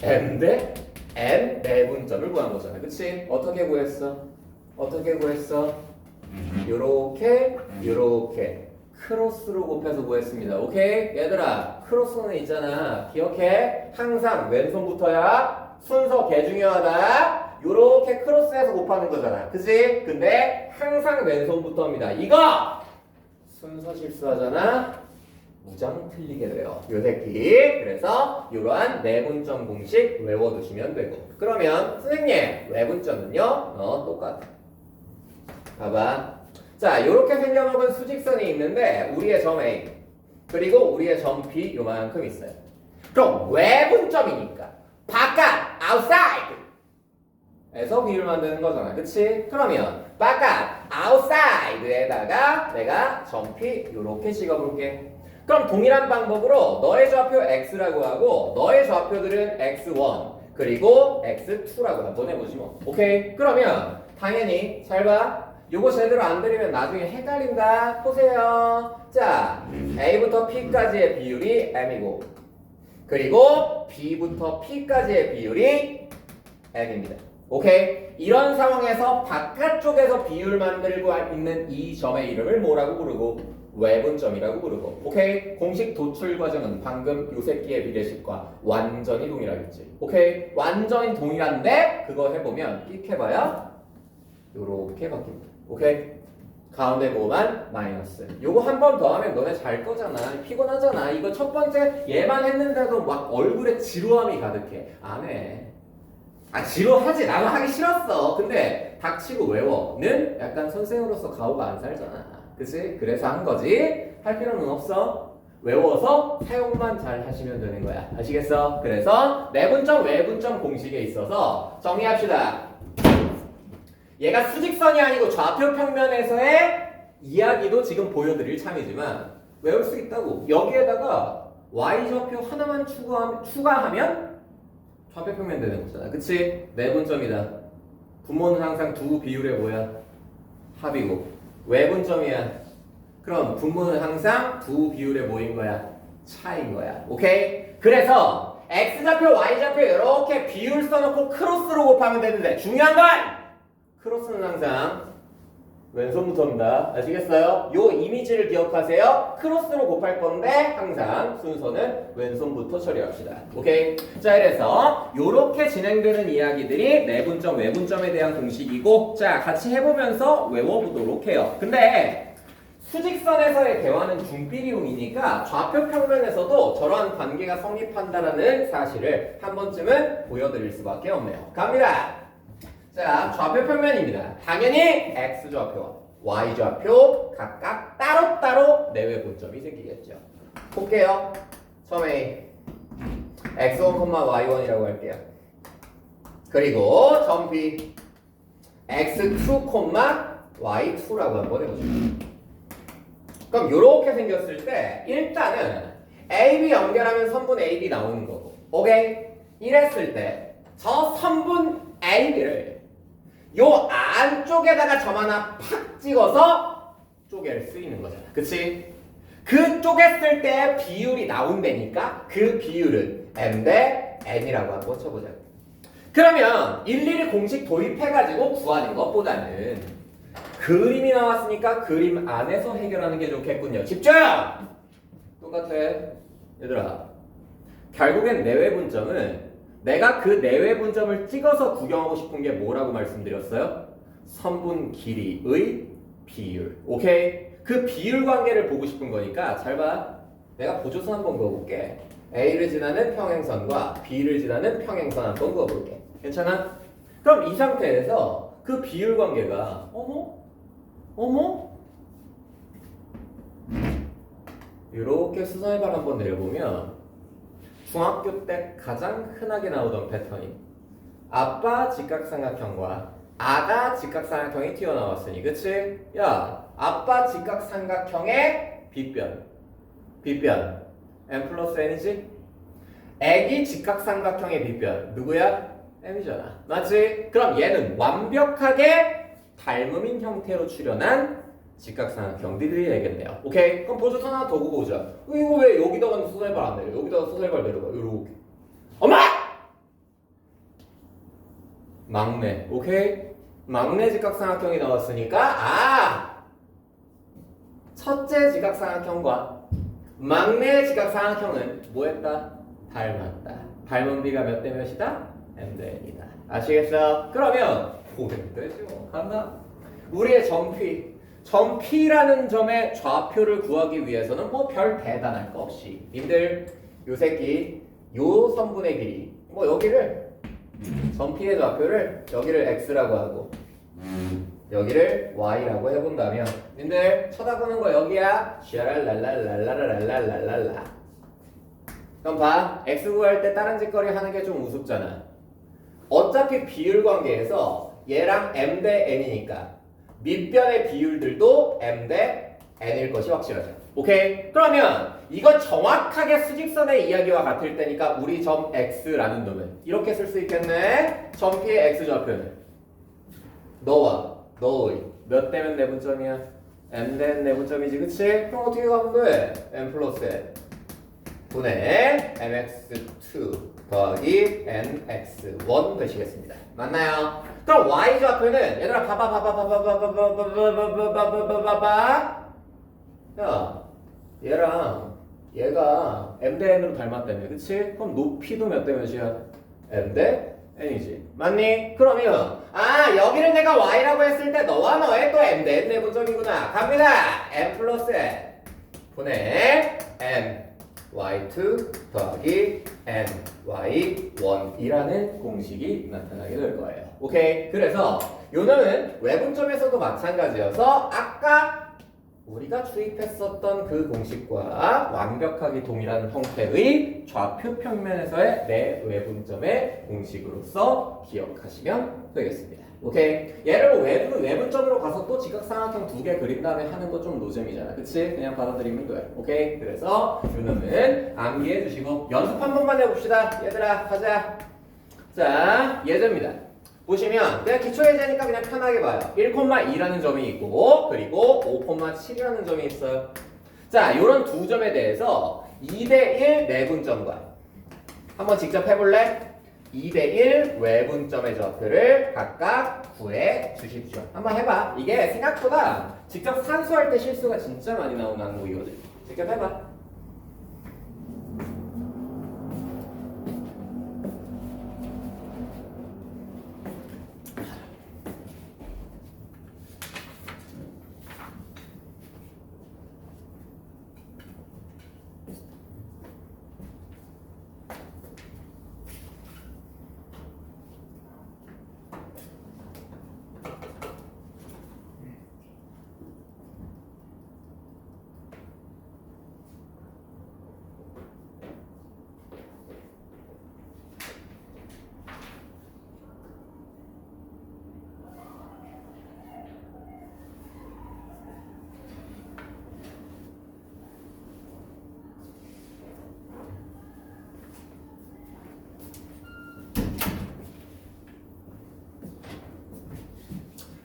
M 대 N 내분점을 구한 거잖아. 그치? 어떻게 구했어? 요렇게 크로스로 곱해서 구했습니다. 오케이? 얘들아, 크로스는 있잖아. 기억해? 항상 왼손부터야. 순서 개 중요하다. 요렇게 크로스해서 곱하는 거잖아. 그치? 근데 항상 왼손부터입니다. 이거 순서 실수하잖아. 무장 틀리게 돼요. 요 새끼. 그래서 이러한 내분점 공식 외워두시면 되고. 그러면 선생님, 외분점은요? 똑같아. 봐봐. 자, 요렇게 생겨먹은 수직선이 있는데 우리의 점 A 그리고 우리의 점 B 요만큼 있어요. 그럼 외분점이니까 바깥, outside 에서 비율 만드는 거잖아. 그치? 그러면 바깥, outside에다가 내가 점 P 요렇게 찍어볼게. 그럼 동일한 방법으로 너의 좌표 X라고 하고 너의 좌표들은 X1 그리고 X2라고 한번 해보지 뭐. 오케이? 그러면 당연히 잘 봐. 요거 제대로 안 들리면 나중에 헷갈린다. 보세요. 자, A부터 P까지의 비율이 M이고 그리고 B부터 P까지의 비율이 N입니다. 오케이? 이런 상황에서 바깥쪽에서 비율 만들고 있는 이 점의 이름을 뭐라고 부르고 외분점이라고 부르고. 오케이? 공식 도출 과정은 방금 요 새끼의 비례식과 완전히 동일하겠지. 오케이? 완전히 동일한데 그거 해보면 끽 해봐야 요렇게 바뀝니다. 오케이? 가운데 보호만 마이너스. 요거 한 번 더 하면 너네 잘 거잖아. 피곤하잖아. 이거 첫 번째 얘만 했는데도 막 얼굴에 지루함이 가득해. 안 해. 아 지루하지. 나도 하기 싫었어. 근데 닥치고 외워는 약간 선생으로서 가오가 안 살잖아. 그치? 그래서 한 거지. 할 필요는 없어. 외워서 사용만 잘 하시면 되는 거야. 아시겠어? 그래서 내분점 외분점 공식에 있어서 정리합시다. 얘가 수직선이 아니고 좌표 평면에서의 이야기도 지금 보여드릴 참이지만 외울 수 있다고. 여기에다가 y좌표 하나만 추가하면 좌표 평면 되는 거잖아. 그치? 내분점이다. 분모는 항상 두 비율의 뭐야? 합이고 외분점이야. 그럼 분모는 항상 두 비율의 뭐인 거야? 차인 거야. 오케이? 그래서 x좌표, y좌표 이렇게 비율 써놓고 크로스로 곱하면 되는데 중요한 건 크로스는 항상 왼손부터입니다. 아시겠어요? 요 이미지를 기억하세요. 크로스로 곱할 건데 항상 순서는 왼손부터 처리합시다. 오케이? 자, 그래서 요렇게 진행되는 이야기들이 내분점, 외분점에 대한 공식이고 자, 같이 해보면서 외워보도록 해요. 근데 수직선에서의 대화는 중비리움이니까 좌표 평면에서도 저러한 관계가 성립한다라는 사실을 한 번쯤은 보여드릴 수밖에 없네요. 갑니다. 자, 좌표 평면입니다. 당연히 x좌표와 y좌표 각각 따로따로 내외 분점이 생기겠죠. 볼게요. 처음에 x1, y1이라고 할게요. 그리고 점 B x2, y2라고 한번 해보죠. 그럼 이렇게 생겼을 때 일단은 AB 연결하면 선분 AB 나오는 거고 오케이? 이랬을 때 저 선분 AB를 요 안쪽에다가 점 하나 팍 찍어서 쪼갤 수 있는 거잖아. 그치? 그 쪼갰을 때 비율이 나온다니까 그 비율은 m 대 n이라고 한번 쳐보자. 그러면 일일이 공식 도입해가지고 구하는 것보다는 그림이 나왔으니까 그림 안에서 해결하는 게 좋겠군요. 집중! 똑같아. 얘들아. 결국엔 내외 분점은 내가 그 내외 분점을 찍어서 구경하고 싶은 게 뭐라고 말씀드렸어요? 선분 길이의 비율. 오케이? 그 비율 관계를 보고 싶은 거니까 잘 봐. 내가 보조선 한번 그어볼게. A를 지나는 평행선과 B를 지나는 평행선 한번 그어볼게. 괜찮아? 그럼 이 상태에서 그 비율 관계가 어머? 이렇게 수선해발 한번 내려보면 중학교 때 가장 흔하게 나오던 패턴이 아빠 직각삼각형과 아가 직각삼각형이 튀어나왔으니 그치? 야 아빠 직각삼각형의 빗변 m 플러스 n이지? 애기 직각삼각형의 빗변 누구야? m이잖아. 맞지? 그럼 얘는 완벽하게 닮음인 형태로 출현한 직각삼각형들이 되겠네요. 오케이? 그럼 보조선 하나 더 그어보자. 이거 왜 여기다가 수선해발 안 내려? 여기다가 수선해발 내려봐. 요렇게. 엄마! 막내. 오케이? 막내 직각삼각형이 나왔으니까 첫째 직각삼각형과 막내 직각삼각형은 뭐했다? 닮았다. 닮은 비가 몇 대 몇이다? m 대 n이다. 아시겠어? 그러면 고백되죠. 간다. 우리의 점 P라는 점의 좌표를 구하기 위해서는 뭐 별 대단할 거 없이 님들 요 새끼 요 선분의 길이 뭐 여기를 점 P의 좌표를 여기를 X라고 하고 여기를 Y라고 해본다면 님들 쳐다보는 거 여기야. 샤랄랄랄랄랄랄랄랄라. 그럼 봐. X 구할 때 다른 짓거리 하는 게 좀 우습잖아. 어차피 비율 관계에서 얘랑 m 대 n이니까 밑변의 비율들도 m 대 n일 것이 확실하죠. 오케이? 그러면 이거 정확하게 수직선의 이야기와 같을 때니까 우리 점 x라는 놈은 이렇게 쓸 수 있겠네. 점 P의 x좌표는 너와 너의 몇 대면 내분점이야? m 대 n 내분점이지. 그치? 그럼 어떻게 가면 돼? m 플러스 n 분의 mx2 더하기 nx1 되시겠습니다. 맞나요? 그럼 y좌표는 얘들아 봐봐. 야 얘랑 얘가 m 대 n으로 닮았다며. 그치? 그럼 높이도 몇 대 몇이야? m 대 n이지. 맞니? 그러면 여기를 내가 y라고 했을 때 너와 너의 또 m 대 n 내분점이구나. 갑니다. m 플러스 n 분의 n y2 더하기 n y1이라는 공식이 나타나게 될 거예요. 오케이? 그래서 요놈은 외분점에서도 마찬가지여서 아까 우리가 주입했었던 그 공식과 완벽하게 동일한 형태의 좌표 평면에서의 내외분점의 공식으로서 기억하시면 되겠습니다. 오케이? 얘를 외분점으로 가서 또 직각삼각형 2개 그린 다음에 하는 거 좀 노잼이잖아. 그치? 그냥 받아들이면 돼. 오케이? 그래서 요놈은 암기해 주시고 연습 한 번만 해봅시다. 얘들아 가자. 자, 예제입니다. 보시면 그냥 기초예제니까 그냥 편하게 봐요. 1,2라는 점이 있고 그리고 5,7이라는 점이 있어요. 자, 요런 두 점에 대해서 2대1 내분점과 한번 직접 해볼래? 2대1 외분점의 좌표를 각각 구해 주십시오. 한번 해봐. 이게 생각보다 직접 산수할 때 실수가 진짜 많이 나오는 항목이거든. 직접 해봐.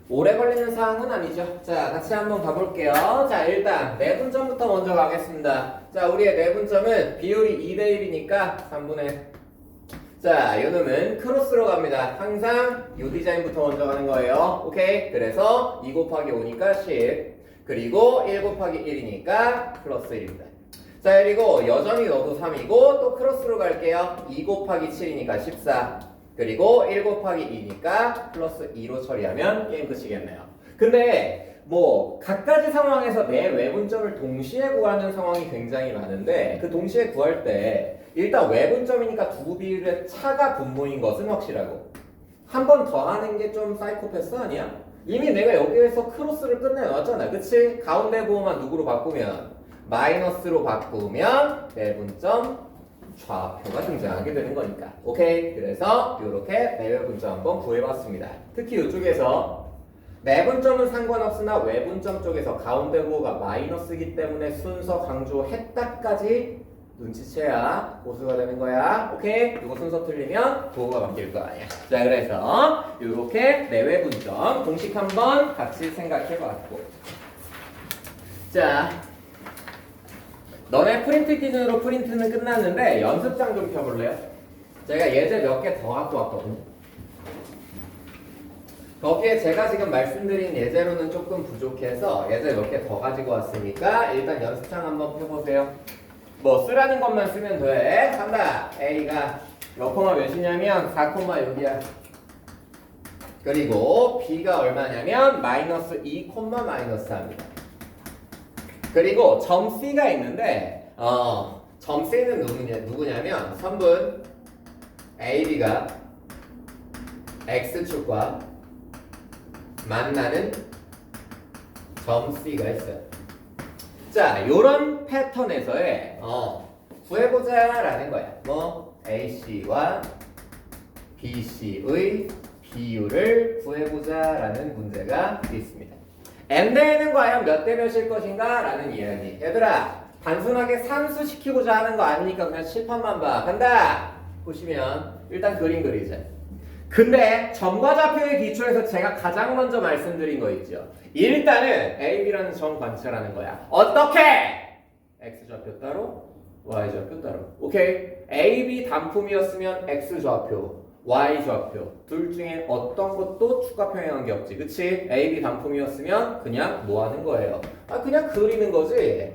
오래 걸리는 사항은 아니죠. 자, 같이 한번 가볼게요. 자, 일단 내분점부터 먼저 가겠습니다. 자, 우리의 내분점은 비율이 2대1이니까 3분의 자, 요놈은 크로스로 갑니다. 항상 요 디자인부터 먼저 가는 거예요. 오케이? 그래서 2 곱하기 5니까 10 그리고 1 곱하기 1이니까 플러스 1입니다. 자, 그리고 여전히 너도 3이고 또 크로스로 갈게요. 2 곱하기 7이니까 14 그리고 1 곱하기 2니까 플러스 2로 처리하면 게임 끝이겠네요. 근데 뭐 각가지 상황에서 내 외분점을 동시에 구하는 상황이 굉장히 많은데 그 동시에 구할 때 일단 외분점이니까 두 비율의 차가 분모인 것은 확실하고 한 번 더 하는 게 좀 사이코패스 아니야? 이미 내가 여기에서 크로스를 끝내놨잖아. 그치? 가운데 부호만 누구로 바꾸면 마이너스로 바꾸면 내분점 좌표가 등장하게 되는 거니까. 오케이? 그래서 이렇게 내외분점 한번 구해봤습니다. 특히 이쪽에서 내분점은 상관없으나 외분점 쪽에서 가운데 부호가 마이너스이기 때문에 순서 강조했다까지 눈치채야 보수가 되는 거야. 오케이? 이거 순서 틀리면 부호가 바뀔 거 아니야. 자, 그래서 이렇게 내외분점 공식 한번 같이 생각해봤고, 자, 너네 프린트 기준으로 프린트는 끝났는데 연습장 좀 펴볼래요? 제가 예제 몇 개 더 갖고 왔거든요. 거기에 제가 지금 말씀드린 예제로는 조금 부족해서 예제 몇 개 더 가지고 왔으니까 일단 연습장 한번 펴보세요. 뭐 쓰라는 것만 쓰면 돼. 간다. A가 몇 콤마 몇이냐면 4,6이야. 그리고 B가 얼마냐면 마이너스 2, 마이너스 3입니다. 그리고 점 C가 있는데 점 C는 누구냐면 선분 AB가 X축과 만나는 점 C가 있어요. 자, 요런 패턴에서의 구해보자 라는 거야. 뭐 AC와 BC의 비율을 구해보자 라는 문제가 있습니다. n대에는 과연 몇 대 몇일 것인가 라는 이야기. 얘들아, 단순하게 산수시키고자 하는 거 아니니까 그냥 칠판만 봐. 간다. 보시면 일단 그림 그리자. 근데 점과 좌표의 기초에서 제가 가장 먼저 말씀드린 거 있죠. 일단은 A, B라는 점 관찰하는 거야. 어떻게? X 좌표 따로, Y 좌표 따로. 오케이? A, B 단품이었으면 X 좌표, Y 좌표 둘 중에 어떤 것도 추가 평행한 게 없지. 그치? A, B 단품이었으면 그냥 뭐 하는 거예요? 그냥 그리는 거지.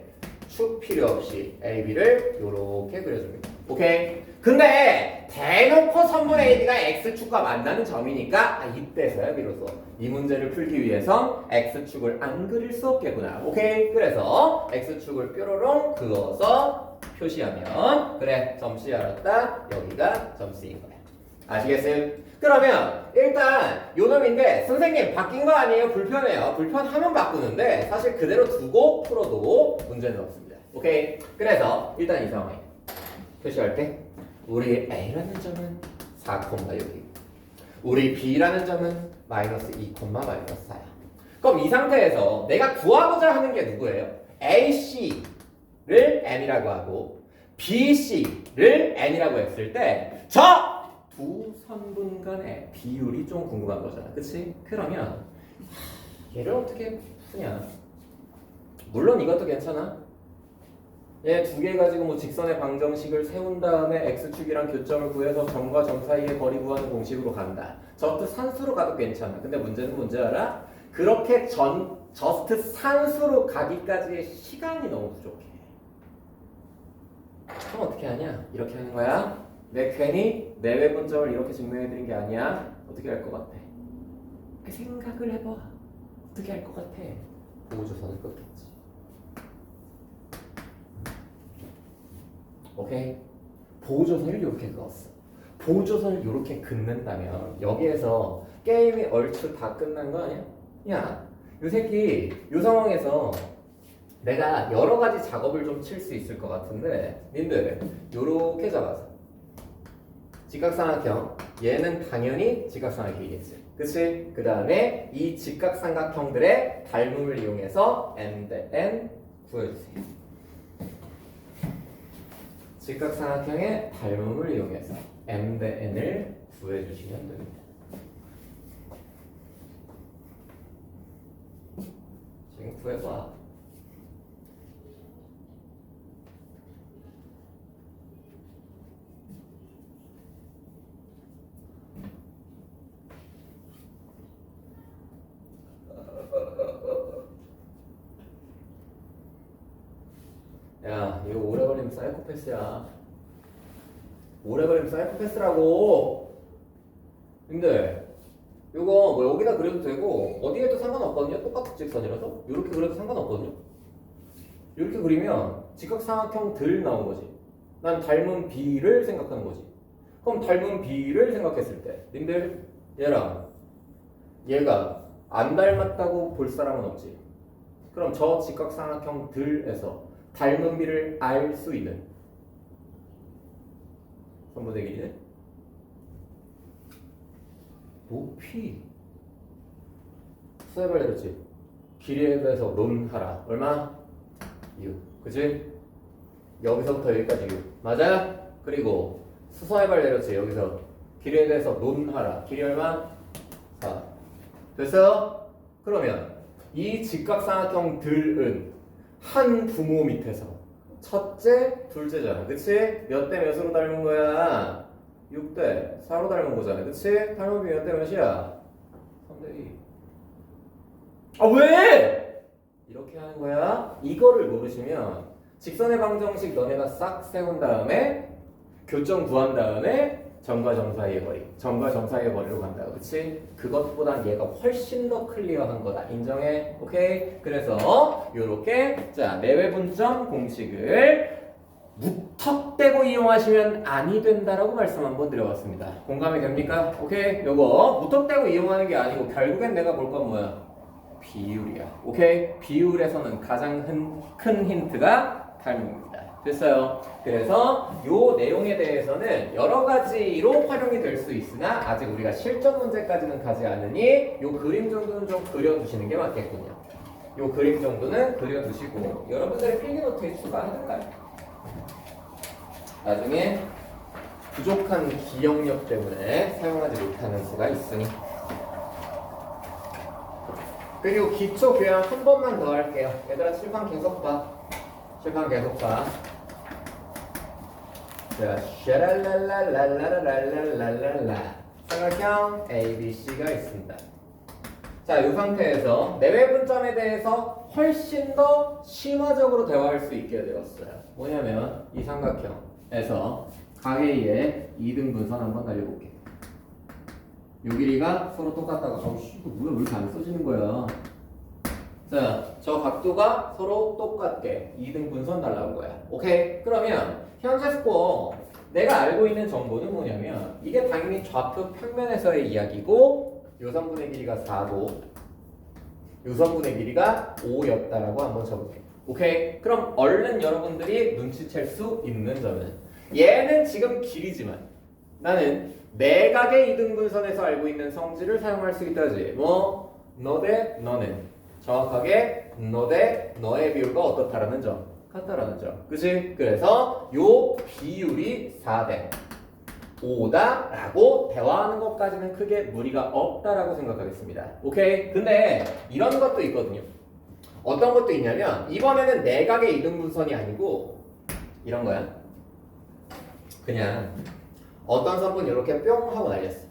축 필요 없이 A, B를 요렇게 그려줍니다. 오케이? 근데 대놓고 선분의 AD가 X축과 만나는 점이니까 이때서야 비로소 이 문제를 풀기 위해서 X축을 안 그릴 수 없겠구나. 오케이? 그래서 X축을 뾰로롱 그어서 표시하면 그래 점C 알았다. 여기가 점C인 거야. 아시겠어요? 그러면 일단 요 놈인데 선생님 바뀐 거 아니에요? 불편해요. 불편하면 바꾸는데 사실 그대로 두고 풀어도 문제는 없습니다. 오케이? 그래서 일단 이 상황에 표시할게. 우리 A라는 점은 4,6이고 우리 B라는 점은 마이너스 2, 마이너스 4야. 그럼 이 상태에서 내가 구하고자 하는 게 누구예요? AC를 N이라고 하고 BC를 N이라고 했을 때 저 두 선분 간의 비율이 좀 궁금한 거잖아. 그치? 그러면 얘를 어떻게 푸냐? 물론 이것도 괜찮아. 얘 두 개 가지고 뭐 직선의 방정식을 세운 다음에 x축이랑 교점을 구해서 점과 점 사이의 거리 구하는 공식으로 간다. 저스트 산수로 가도 괜찮아. 근데 문제는 뭔지 알아? 그렇게 저스트 산수로 가기까지의 시간이 너무 부족해. 그럼 어떻게 하냐? 이렇게 하는 거야. 내 괜히 내외분점을 이렇게 증명해드린 게 아니야. 어떻게 할 것 같아? 생각을 해봐. 어떻게 할 것 같아? 보호조선을 끊겠지. 오케이? 보호조선을 이렇게 그었어. 보호조선을 이렇게 긋는다면 여기에서 게임이 얼추 다 끝난 거 아니야? 야, 요 새끼 요 상황에서 내가 여러 가지 작업을 좀 칠 수 있을 것 같은데 님들 요렇게 잡아서 직각삼각형 얘는 당연히 직각삼각형이겠지. 그치? 그 다음에 이 직각삼각형들의 닮음을 이용해서 n 대 n 구해주세요. 직각삼각형의 닮음을 이용해서 m 대 n을 구해주시면 됩니다. 지금 구해봐. 야, 이거 오래 걸리면 사이코패스야. 오래 걸리면 사이코패스라고. 근데 이거 뭐 여기다 그려도 되고 어디에도 상관없거든요. 똑같은 직선이라서 이렇게 그려도 상관없거든요. 이렇게 그리면 직각삼각형 들 나온 거지. 난 닮은 B를 생각하는 거지. 그럼 닮은 B를 생각했을 때 님들 얘랑 얘가 안 닮았다고 볼 사람은 없지. 그럼 저 직각삼각형 들에서 닮은 B를 알 수 있는 선분의 길이는 높이 수액을 내렸지. 길이에 대해서 논하라. 얼마? 6. 그치? 여기서부터 여기까지 6. 맞아? 그리고 수서해발 내렸지. 여기서 길이에 대해서 논하라. 길이 얼마? 4. 됐어요? 그러면 이 직각삼각형들은 한 부모 밑에서 첫째, 둘째잖아. 그치? 몇 대 몇으로 닮은 거야? 6대 4로 닮은 거잖아. 그치? 닮은 비 몇 대 몇이야? 3대 2. 아 왜? 이렇게 하는 거야. 이거를 모르시면 직선의 방정식 너네가 싹 세운 다음에 교점 구한 다음에 점과 점 사이의 거리, 점과 점 사이의 거리로 간다. 그치? 그것보단 얘가 훨씬 더 클리어한 거다. 인정해? 오케이? 그래서 요렇게 자 내외분점 공식을 무턱대고 이용하시면 아니 된다라고 말씀 한번 드려봤습니다. 공감이 됩니까? 오케이? 요거 무턱대고 이용하는 게 아니고 결국엔 내가 볼 건 뭐야? 비율이야. 오케이? 비율에서는 가장 큰 힌트가 닮음입니다. 됐어요. 그래서 요 내용에 대해서는 여러 가지로 활용이 될 수 있으나 아직 우리가 실전 문제까지는 가지 않으니 요 그림 정도는 좀 그려두시는 게 맞겠군요. 요 그림 정도는 그려두시고 여러분들의 필기노트에 추가하든가요. 나중에 부족한 기억력 때문에 사용하지 못하는 수가 있으니. 그리고 기초 교양 한 번만 더 할게요. 얘들아 칠판 계속 봐. 칠판 계속 봐. 자, 샤랄랄랄랄랄랄랄랄라 삼각형 ABC가 있습니다. 자, 이 상태에서 내외분점에 대해서 훨씬 더 심화적으로 대화할 수 있게 되었어요. 뭐냐면 이 삼각형에서 가해의 2등분선 한번 날려볼게. 요 길이가 서로 똑같다고. 아우씨 이거 뭐야 왜 이렇게 안 써지는 거야. 자, 저 각도가 서로 똑같게 2등분선 날라온 거야. 오케이? 그러면 현재 스코어 내가 알고 있는 정보는 뭐냐면 이게 당연히 좌표 평면에서의 이야기고 요 선분의 길이가 4고 요 선분의 길이가 5였다라고 한번 적을게. 오케이? 그럼 얼른 여러분들이 눈치챌 수 있는 점은 얘는 지금 길이지만 나는 내각의 2등분선에서 알고 있는 성질을 사용할 수 있다지. 뭐 너 대 너는 정확하게 너 대 너의 비율과 어떻다라는 점, 같다라는 점. 그치? 그래서 요 비율이 4대 5다 라고 대화하는 것까지는 크게 무리가 없다라고 생각하겠습니다. 오케이? 근데 이런 것도 있거든요. 어떤 것도 있냐면 이번에는 내각의 2등분선이 아니고 이런 거야. 그냥 어떤 선분 이렇게 뿅 하고 날렸어.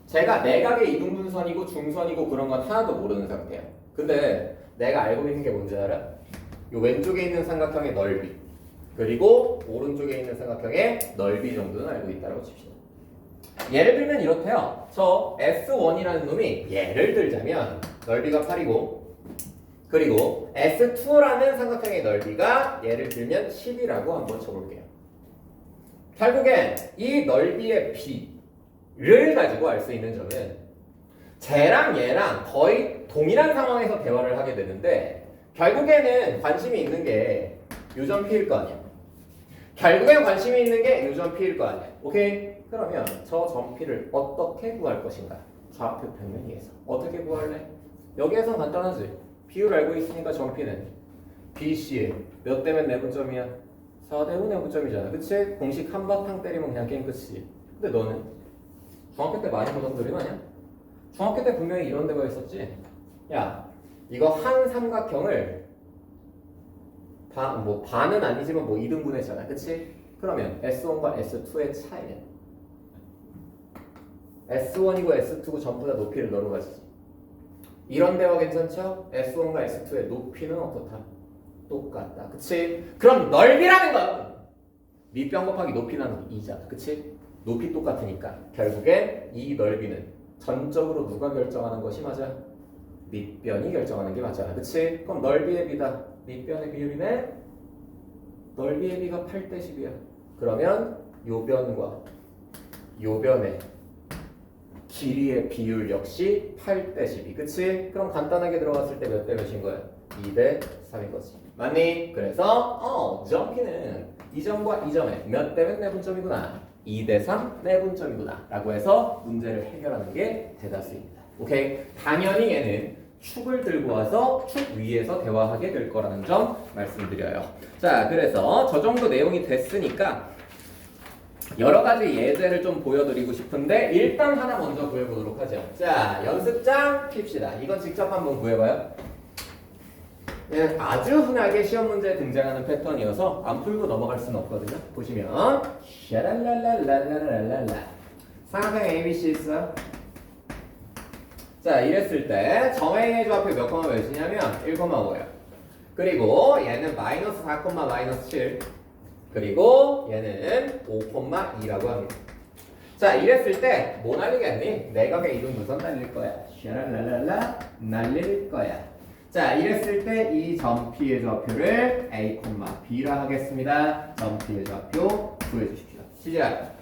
제가 내각의 이등분선이고 중선이고 그런 건 하나도 모르는 상태야. 근데 내가 알고 있는 게 뭔지 알아? 요 왼쪽에 있는 삼각형의 넓이 그리고 오른쪽에 있는 삼각형의 넓이 정도는 알고 있다고 칩시다. 예를 들면 이렇대요. 저 S1이라는 놈이 예를 들자면 넓이가 8이고 그리고 S2라는 삼각형의 넓이가 예를 들면 10이라고 한번 쳐볼게요. 결국엔 이 넓이의 비를 가지고 알 수 있는 점은 쟤랑 얘랑 거의 동일한 상황에서 대화를 하게 되는데 결국에는 관심이 있는 게 요점 P일 거 아니야. 결국엔 관심이 있는 게 요점 P일 거 아니야. 오케이? 그러면 저 점 P를 어떻게 구할 것인가? 좌표 평면에서 어떻게 구할래? 여기에선 간단하지. 비율 알고 있으니까 점 P는 BC에 몇 대면 내분점이야? 4대5 내분점이잖아. 그치? 공식 한바탕 때리면 그냥 게임 끝이지. 근데 너는 중학교 때 많이 보던 그림 아니야? 중학교 때 분명히 이런 데가 있었지? 야, 이거 한 삼각형을 반은 아니지만 뭐 2등분 했잖아. 그치? 그러면 S1과 S2의 차이는 S1이고 S2고 전부 다 높이를 너로 가지지. 이런 대화 괜찮죠? S1과 S2의 높이는 어떻다? 똑같다. 그치? 그럼 넓이라는 건 밑변 곱하기 높이 나누기 2잖아. 그치? 높이 똑같으니까 결국엔 이 넓이는 전적으로 누가 결정하는 것이 맞아? 밑변이 결정하는 게 맞잖아. 그치? 그럼 넓이의 비다. 밑변의 비율이네? 넓이의 비가 8대 10이야. 그러면 요 변과 요 변의 길이의 비율 역시 8대 12. 그치? 그럼 간단하게 들어갔을 때 몇 대 몇인 거야? 2대 3인 거지. 맞니? 그래서 점피는 이 점과 이 점의 몇 대면 내분점이구나. 2대 3 내분점이구나. 라고 해서 문제를 해결하는 게 대다수입니다. 오케이? 당연히 얘는 축을 들고 와서 축 위에서 대화하게 될 거라는 점 말씀드려요. 자, 그래서 저 정도 내용이 됐으니까 여러 가지 예제를 좀 보여드리고 싶은데 일단 하나 먼저 구해보도록 하죠. 자, 연습장 핍시다. 이건 직접 한번 구해봐요. 예, 아주 흔하게 시험 문제에 등장하는 패턴이어서 안 풀고 넘어갈 수는 없거든요. 보시면 샤랄랄랄랄랄랄라 삼각형 ABC 있어. 자, 이랬을 때 점A의 좌표 몇 콤마 몇이냐면 1,5예요. 그리고 얘는 마이너스 4, 마이너스 7 그리고 얘는 5,2라고 합니다. 자, 이랬을 때 뭐 날리겠니? 내각의 이등분선 날릴 거야. 샤랄랄랄라 날릴 거야. 자, 이랬을 때 이 점 P의 좌표를 A, B라 하겠습니다. 점 P의 좌표 구해주십시오. 시작.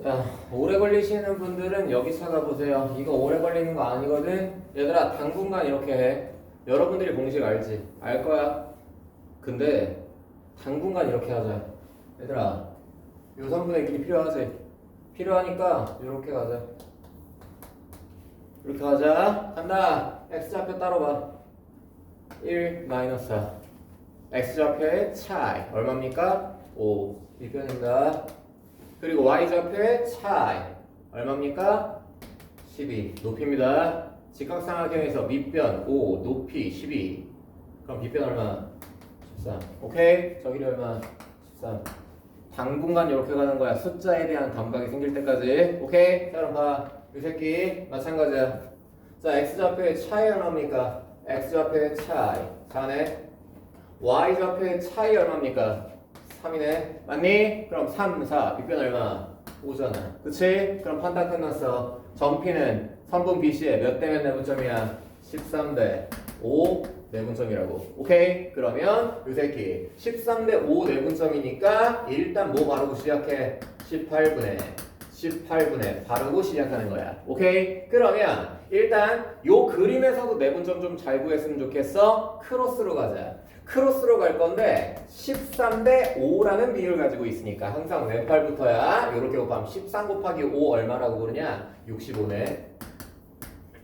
자, 오래 걸리시는 분들은 여기 찾아보세요. 이거 오래 걸리는 거 아니거든. 얘들아, 당분간 이렇게 해. 여러분들이 공식 알지? 알 거야. 근데 당분간 이렇게 하자. 얘들아, 요선분의 길이 필요하지? 필요하니까 이렇게 가자. 이렇게 가자. 간다. x좌표 따로 봐. 1 마이너스 4. x좌표의 차이 얼마입니까? 5. 이변입니다. 그리고 y좌표의 차이 얼마입니까? 12. 높이입니다. 직각삼각형에서 밑변 5, 높이 12. 그럼 밑변 얼마? 13. 오케이? 저길이 얼마? 13. 당분간 이렇게 가는 거야. 숫자에 대한 감각이 생길 때까지. 오케이? 자, 그럼 봐. 이 새끼 마찬가지야. 자, x좌표의 차이 얼마입니까? x좌표의 차이 4네. y좌표의 차이 얼마입니까? 3이네. 맞니? 그럼 3, 4. 빗변 얼마? 5잖아. 그치? 그럼 판단 끝났어. 점피는 선분 BC에 몇 대면 내분점이야? 13대 5 내분점이라고. 오케이? 그러면 이 새끼 13대 5 내분점이니까 일단 뭐 바르고 시작해? 18분에 바르고 시작하는 거야. 오케이? 그러면 일단 요 그림에서도 내분점 좀 잘 구했으면 좋겠어. 크로스로 가자. 크로스로 갈 건데 13대 5라는 비율 가지고 있으니까 항상 왼팔부터야 이렇게 곱하면 13 곱하기 5 얼마라고 그러냐? 65네.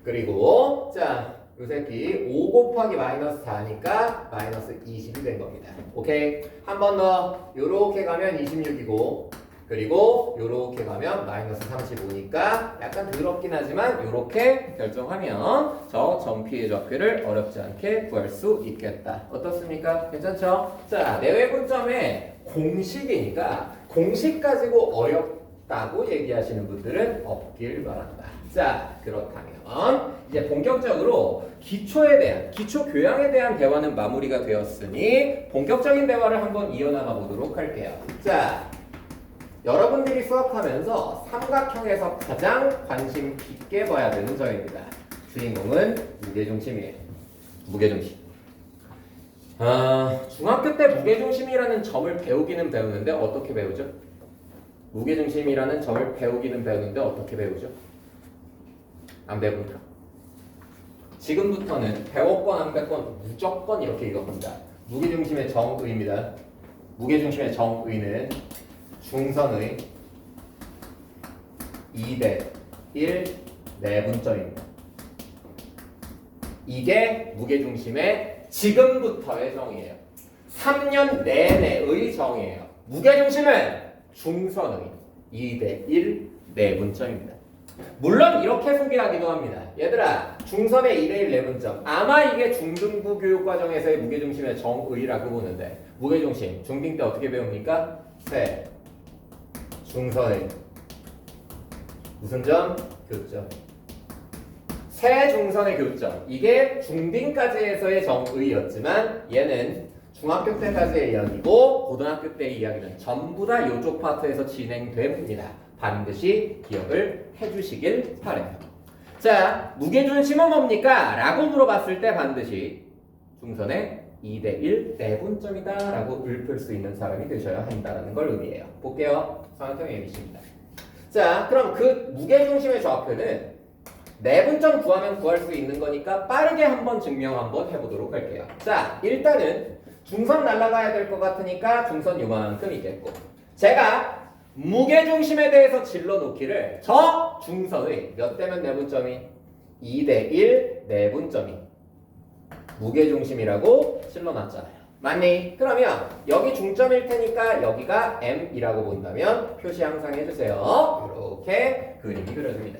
그리고 자, 요 새끼 5 곱하기 마이너스 4니까 마이너스 20이 된 겁니다. 오케이? 한 번 더 요렇게 가면 26이고 그리고 요렇게 가면 마이너스 35니까 약간 더럽긴 하지만 요렇게 결정하면 저 점피의 좌표를 어렵지 않게 구할 수 있겠다. 어떻습니까? 괜찮죠? 자, 내외분점의 공식이니까 공식 가지고 어렵다고 얘기하시는 분들은 없길 바란다. 자, 그렇다면 이제 본격적으로 기초에 대한, 기초 교양에 대한 대화는 마무리가 되었으니 본격적인 대화를 한번 이어나가 보도록 할게요. 자, 여러분들이 수학하면서 삼각형에서 가장 관심 깊게 봐야 되는 점입니다. 주인공은 무게중심이에요. 무게중심. 중학교 때 무게중심이라는 점을 배우기는 배우는데 어떻게 배우죠? 무게중심이라는 점을 배우기는 배우는데 어떻게 배우죠? 안 배웁니다. 지금부터는 배웠건 안 배웠건 무조건 이렇게 읽어봅니다. 무게중심의 정의입니다. 무게중심의 정의는 중선의 2대 1 내분점입니다. 이게 무게중심의 지금부터의 정의예요. 3년 내내의 정의예요. 무게중심은 중선의 2대 1 내분점입니다. 물론 이렇게 소개하기도 합니다. 얘들아, 중선의 2대 1 내분점. 아마 이게 중등부 교육과정에서의 무게중심의 정의라고 보는데 무게중심, 중딩 때 어떻게 배웁니까? 세. 중선의 무슨 점? 교점. 세 중선의 교점. 이게 중딩까지에서의 정의였지만 얘는 중학교 때까지의 이야기고 고등학교 때의 이야기는 전부 다 이쪽 파트에서 진행됩니다. 반드시 기억을 해주시길 바래요. 자, 무게중심은 뭡니까? 라고 물어봤을 때 반드시 중선의 2대 1 내분점이다 라고 읊을 수 있는 사람이 되셔야 한다는 걸 의미해요. 볼게요. 삼각형 ABC입니다. 자, 그럼 그 무게중심의 좌표는 내분점 구하면 구할 수 있는 거니까 빠르게 한번 증명 한번 해보도록 할게요. 자, 일단은 중선 날아가야 될 것 같으니까 중선 요만큼 있겠고 제가 무게중심에 대해서 질러놓기를 저 중선의 몇 대면 내분점이? 2대 1 내분점이 무게중심이라고 실러놨잖아요. 맞니? 그러면 여기 중점일 테니까 여기가 M이라고 본다면 표시 항상 해주세요. 이렇게 그림이 그려집니다.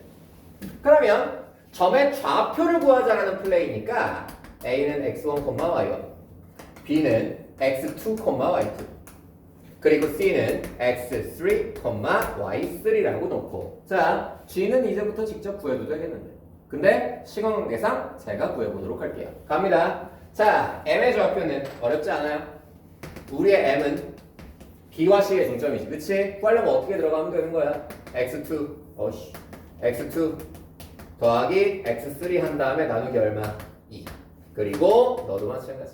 그러면 점의 좌표를 구하자라는 플레이니까 A는 x1, y1 B는 x2, y2 그리고 C는 x3, y3라고 놓고 자, G는 이제부터 직접 구해도 되겠는데 근데 시간 관계상 제가 구해보도록 할게요. 갑니다. 자, M의 좌표는 어렵지 않아요. 우리의 M은 B와 C의 중점이지. 그치? 구하려면 어떻게 들어가면 되는 거야? x2 x2 더하기 x3 한 다음에 나누기 얼마? 2 그리고 너도 마찬가지.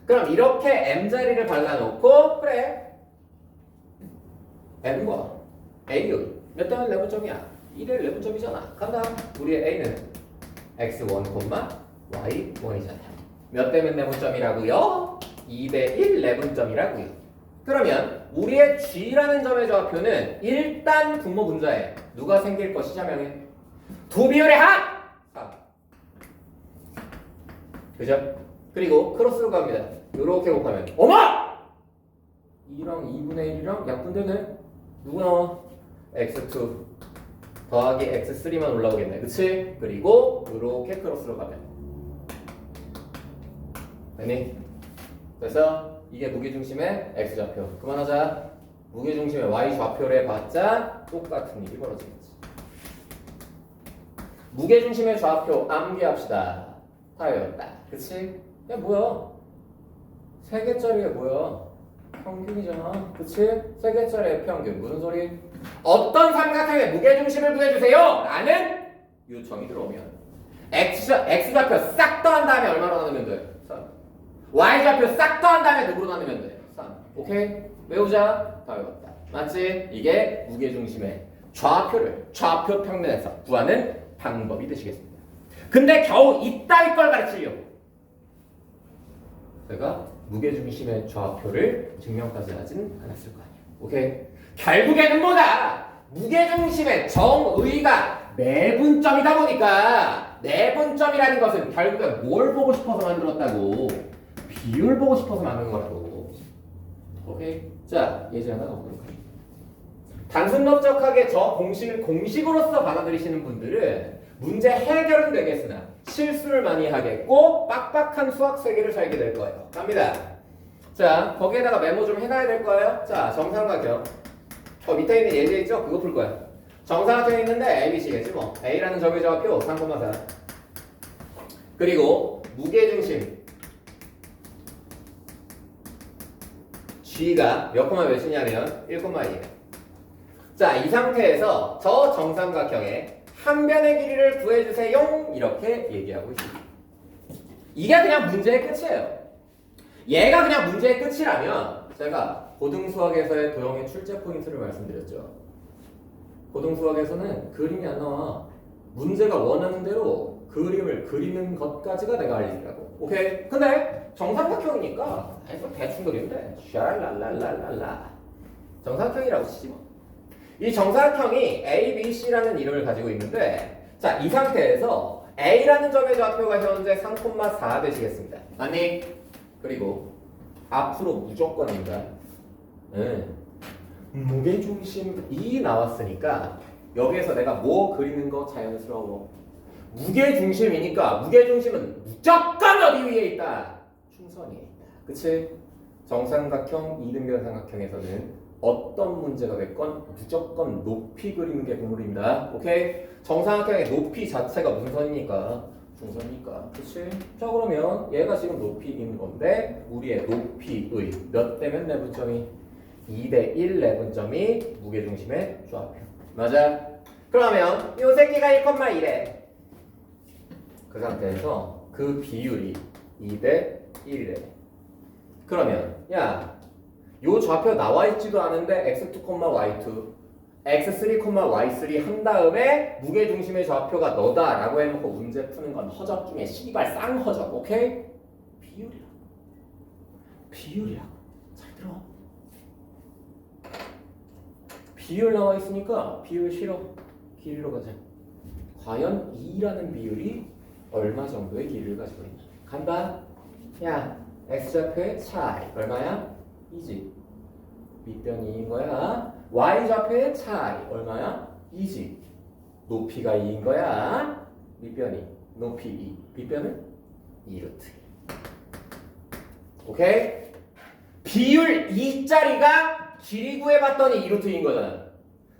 그럼 이렇게 M자리를 발라놓고 그래 M과 A의 몇 대면 내분점이야? 1의 내분점이잖아. 간다. 우리의 A는 x1, y1이잖아. 몇 대면 내분점이라고요? 2대 1 내분점이라고요. 그러면 우리의 G라는 점의 좌표는 일단 분모 분자에 누가 생길 것이냐면 두 비율의 합! 4. 그죠? 그리고 크로스로 갑니다. 요렇게 곱하면 어머! 2랑 2분의 1이랑 약분되네. 누구 나와? x2 더하기 x3만 올라오겠네. 그치? 그리고 요렇게 크로스로 가면 됐니? 그래서 이게 무게중심의 x좌표. 그만하자. 무게중심의 y좌표를 해봤자 똑같은 일이 벌어지겠지. 무게중심의 좌표 암기합시다. 다 외웠다. 그치? 야 뭐야? 3개짜리가 뭐야? 평균이잖아. 그치? 3개짜리의 평균. 무슨 소리? 어떤 삼각형의 무게중심을 구해주세요! 라는 요청이 들어오면 x좌표 싹 더한 다음에 얼마로 나누면 돼? 3. y좌표 싹 더한 다음에 누구로 나누면 돼? 3. 오케이? 외우자. 다 외웠다. 맞지? 이게 무게중심의 좌표를 좌표 평면에서 구하는 방법이 되시겠습니다. 근데 겨우 이따위 걸 가르치려고 제가 무게중심의 좌표를 증명까지 하진 않았을 거 아니야. 오케이? 결국에는 뭐다? 무게중심의 정의가 내분점이다 보니까 내분점이라는 것은 결국엔 뭘 보고 싶어서 만들었다고? 비율 보고 싶어서 만든 거라고. 오케이? 자, 예제 하나 가보도록 하겠습니다. 단순법적하게 저 공식을 공식으로서 받아들이시는 분들은 문제 해결은 되겠으나 실수를 많이 하겠고 빡빡한 수학 세계를 살게 될 거예요. 갑니다. 자, 거기에다가 메모 좀 해놔야 될 거예요. 자, 정삼각형. 밑에 있는 예제 있죠? 그거 풀 거야. 정삼각형이 있는데 ABC겠지 뭐. A라는 점의 좌표 3,4. 그리고 무게중심 G가 몇 콤마 몇이냐면 1,2. 자, 이 상태에서 저 정삼각형의 한 변의 길이를 구해주세요. 이렇게 얘기하고 있습니다. 이게 그냥 문제의 끝이에요. 얘가 그냥 문제의 끝이라면 제가 고등수학에서의 도형의 출제 포인트를 말씀드렸죠. 고등수학에서는 그림이 안 나와. 문제가 원하는 대로 그림을 그리는 것까지가 내가 할 일이라고. 오케이? 근데 정삼각형이니까 대충 그리면 돼. 샤랄랄랄랄라. 정삼각형이라고 치지 뭐. 이 정사각형이 A, B, C라는 이름을 가지고 있는데 자, 이 상태에서 A라는 점의 좌표가 현재 3,4 되시겠습니다. 아니, 그리고 앞으로 무조건입니다. 무게중심이 나왔으니까 여기에서 내가 뭐 그리는 거 자연스러워. 무게중심이니까 무게중심은 무조건 어디 위에 있다? 충선위에 있다. 그치? 정삼각형, 이등변 삼각형에서는 어떤 문제가 됐건 무조건 높이 그리는 게 국룰입니다. 오케이? 정삼각형의 높이 자체가 무슨 선이니까? 중선이니까. 그치? 자, 그러면 얘가 지금 높이인 건데 우리의 높이의 몇 대면 내분점이? 2대 1 내분점이 무게중심의 좌표. 맞아? 그러면 요 새끼가 1,1에 그 상태에서 그 비율이 2대 1이래. 그러면 야, 요 좌표 나와 있지도 않은데 x2, y2, x3, y3 한 다음에 무게중심의 좌표가 너다라고 해놓고 문제 푸는 건 허접 중에 씨발 쌍허접. 오케이? 비율이라고. 비율이라고. 잘 들어. 비율 나와 있으니까 비율 싫어. 길이로 가자. 과연 2라는 비율이 얼마 정도의 길이를 가지고 있나? 간다. 야, x좌표의 차이 얼마야? 2지. 밑변이 2인 거야. y좌표의 차이 얼마야? 2지. 높이가 2인 거야. 밑변이 높이 2. 밑변은 2루트. 오케이? 비율 2짜리가 길이 구해봤더니 2루트인 거잖아.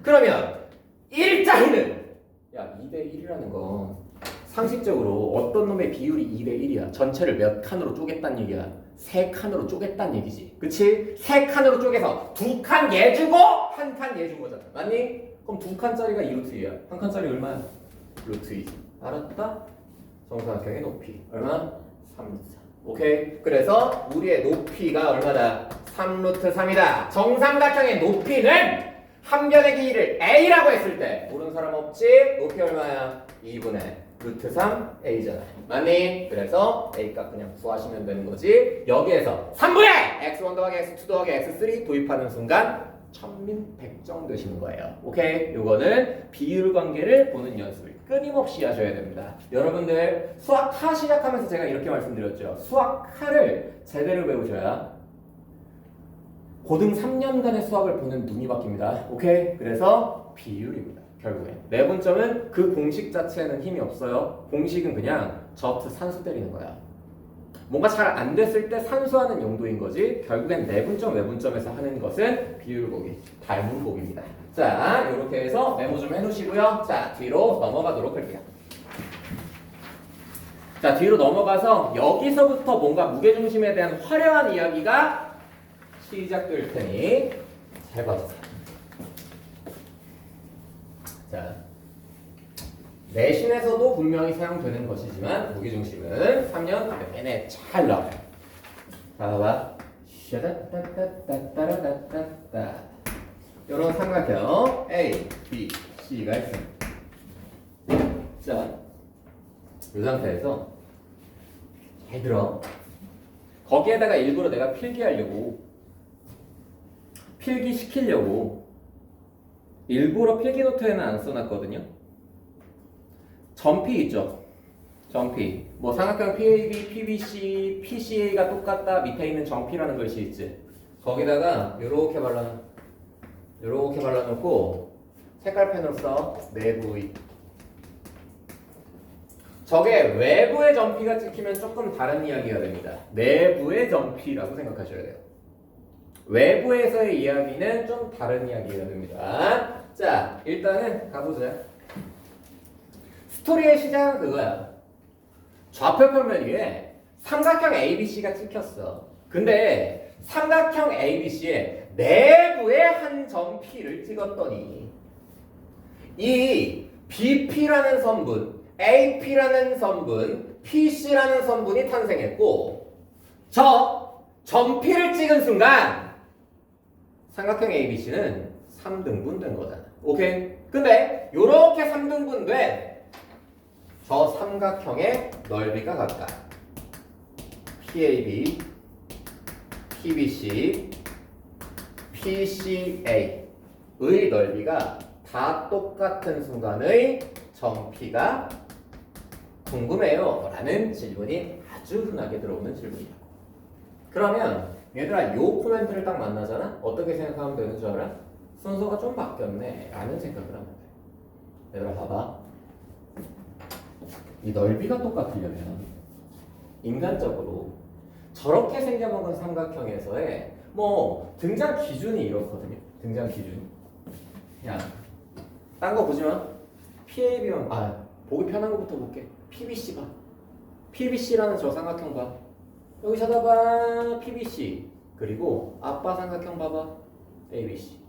그러면 1짜리는 야, 2대 1이라는 건 상식적으로 어떤 놈의 비율이 2대 1이야. 전체를 몇 칸으로 쪼갰단 얘기야. 3칸으로 쪼갰단 얘기지. 그치? 3칸으로 쪼개서 2칸 얘 주고 1칸 얘 준 거잖아. 맞니? 그럼 2칸짜리가 2루트야. 1칸짜리 얼마야? 루트 2지. 알았다? 정사각형의 높이 얼마? 3루트 3. 오케이? 그래서 우리의 높이가 얼마다? 3루트 3이다. 정삼각형의 높이는 한 변의 길이를 a라고 했을 때 모르는 사람 없지? 높이 얼마야? 2분의 루트 3 a잖아. 맞니? 그래서 a 값 그냥 구하시면 되는 거지. 여기에서 3분의 x1 더하기 x2 더하기 x3 도입하는 순간 천민백정 되시는 거예요. 오케이? 요거는 비율 관계를 보는 연습을 끊임없이 하셔야 됩니다. 여러분들 수학하 시작하면서 제가 이렇게 말씀드렸죠. 수학하를 제대로 배우셔야 고등 3년간의 수학을 보는 눈이 바뀝니다. 오케이? 그래서 비율입니다. 결국엔 내분점은 그 공식 자체에는 힘이 없어요. 공식은 그냥 저트 산수 때리는 거야. 뭔가 잘 안 됐을 때 산수하는 용도인 거지. 결국엔 내분점, 외분점에서 하는 것은 비율보기, 닮은보기입니다. 자, 이렇게 해서 메모 좀 해놓으시고요. 자, 뒤로 넘어가도록 할게요. 자, 뒤로 넘어가서 여기서부터 뭔가 무게중심에 대한 화려한 이야기가 시작될 테니 잘 봐주세요. 자, 내신에서도 분명히 사용되는 것이지만 무게중심은 3년 내내 잘 나와요. 자, 봐봐. 샤다따따따따라따따 이런 삼각형 A, B, C가 있습니다. 자, 이 상태에서 잘 들어. 거기에다가 일부러 내가 필기하려고 필기시키려고 일부러 필기노트에는 안 써놨거든요. 점피 있죠? 점피. 뭐 삼각형 PAB, PBC, PCA가 똑같다 밑에 있는 점피라는 글씨 있지? 거기다가 요렇게 발라놓고 색깔펜으로 써. 내부의. 저게 외부의 점피가 찍히면 조금 다른 이야기가 됩니다. 내부의 점피라고 생각하셔야 돼요. 외부에서의 이야기는 좀 다른 이야기가 됩니다. 자, 일단은 가보자. 스토리의 시작은 그거야. 좌표평면 위에 삼각형 ABC가 찍혔어. 근데 삼각형 ABC의 내부에 한 점 P를 찍었더니 이 BP라는 선분, AP라는 선분, PC라는 선분이 탄생했고 저 점 P를 찍은 순간 삼각형 ABC는 3등분 된 거잖아. 오케이? 근데 요렇게 3등분 된 저 삼각형의 넓이가 각각 PAB, PBC, PCA의 넓이가 다 똑같은 순간의 점 P가 궁금해요 라는 질문이 아주 흔하게 들어오는 질문이라고. 그러면 얘들아 요 코멘트를 딱 만나잖아? 어떻게 생각하면 되는 줄 알아? 순서가 좀 바뀌었네 라는 생각을 하면 돼. 얘들아 봐봐. 이 넓이가 똑같으려면 인간적으로 저렇게 생겨먹은 삼각형에서의 뭐 등장 기준이 이렇거든요. 등장 기준. 야, 딴 거 보지 마. PAB만 보기 편한 거부터 볼게. PBC 봐. PBC라는 저 삼각형 봐. 여기 쳐다봐. PBC. 그리고 아빠 삼각형 봐봐. ABC.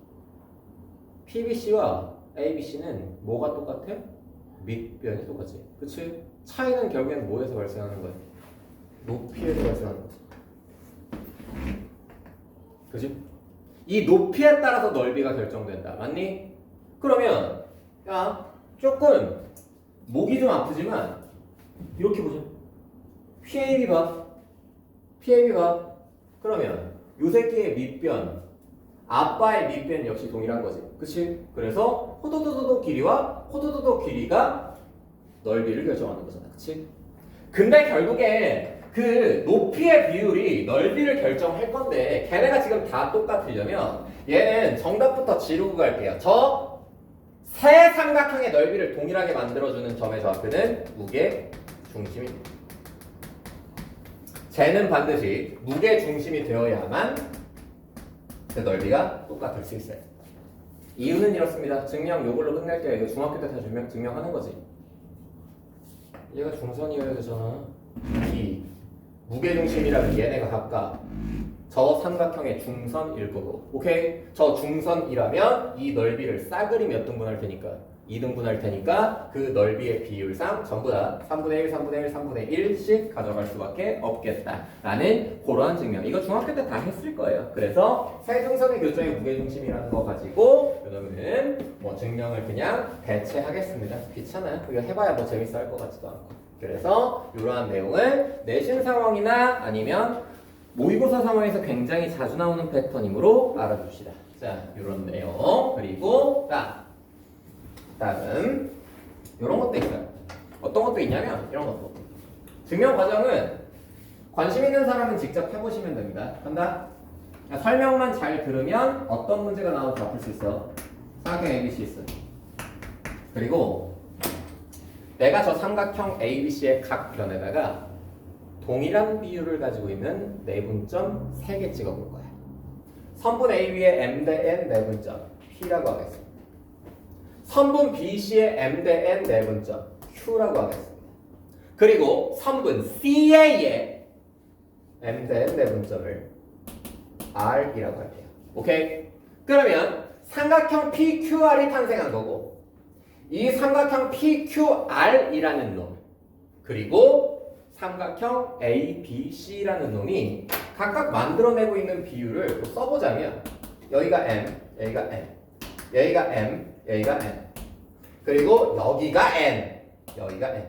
PBC와 ABC는 뭐가 똑같아? 밑변이 똑같지. 그치? 차이는 결국엔 뭐에서 발생하는 거야? 높이에서 발생하는 거지. 그치? 이 높이에 따라서 넓이가 결정된다. 맞니? 그러면 야 조금 목이 좀 아프지만 이렇게 보자. PAB 봐. PAB 봐. 그러면 요 새끼의 밑변 아빠의 밑변 역시 동일한 거지. 그치? 그래서 호도도도 길이와 호도도도 길이가 넓이를 결정하는 거잖아. 그치? 근데 결국에 그 높이의 비율이 넓이를 결정할 건데 걔네가 지금 다 똑같으려면 얘는 정답부터 지르고 갈게요. 저 세 삼각형의 넓이를 동일하게 만들어주는 점의 좌표는 무게 중심입니다. 쟤는 반드시 무게 중심이 되어야만 그 넓이가 똑같을 수 있어요. 이유는 이렇습니다. 증명 요걸로 끝낼 때 이거 중학교 때 다 증명하는 거지. 얘가 중선이어야 되잖아. 이 무게중심이라는 얘네가 각각 저 삼각형의 중선일 거고. 오케이? 저 중선이라면 이 넓이를 싸그리 몇 등분 할 테니까 2등분할 테니까 그 넓이의 비율상 전부 다 3분의 1, 3분의 1, 3분의 1씩 가져갈 수밖에 없겠다 라는 그러한 증명. 이거 중학교 때 다 했을 거예요. 그래서 세등선의 교점의 무게중심이라는 거 가지고 그러면 뭐 증명을 그냥 대체하겠습니다. 귀찮아요. 이거 해봐야 뭐 재밌어 할 것 같지도 않고. 그래서 이러한 내용을 내신 상황이나 아니면 모의고사 상황에서 굉장히 자주 나오는 패턴이므로 알아둡시다. 자, 이런 내용. 그리고 다음 이런 것도 있어요. 어떤 것도 있냐면 이런 것도. 증명 과정은 관심 있는 사람은 직접 해보시면 됩니다. 간다. 설명만 잘 들으면 어떤 문제가 나오는지 풀 수 있어. 삼각형 ABC 있어. 그리고 내가 저 삼각형 ABC의 각 변에다가 동일한 비율을 가지고 있는 내분점 3개 찍어볼 거야. 선분 AB의 M 대 N 내분점 P라고 하겠습니다. 선분 BC의 M 대 N 내분점 Q라고 하겠습니다. 그리고 선분 CA의 M 대 N 내분점을 R이라고 할게요. 오케이? 그러면 삼각형 PQR이 탄생한 거고 이 삼각형 PQR이라는 놈 그리고 삼각형 ABC라는 놈이 각각 만들어내고 있는 비율을 또 써보자면 여기가 M, 여기가 N, 여기가 M, 여기가 N 그리고 여기가 N, 여기가 N.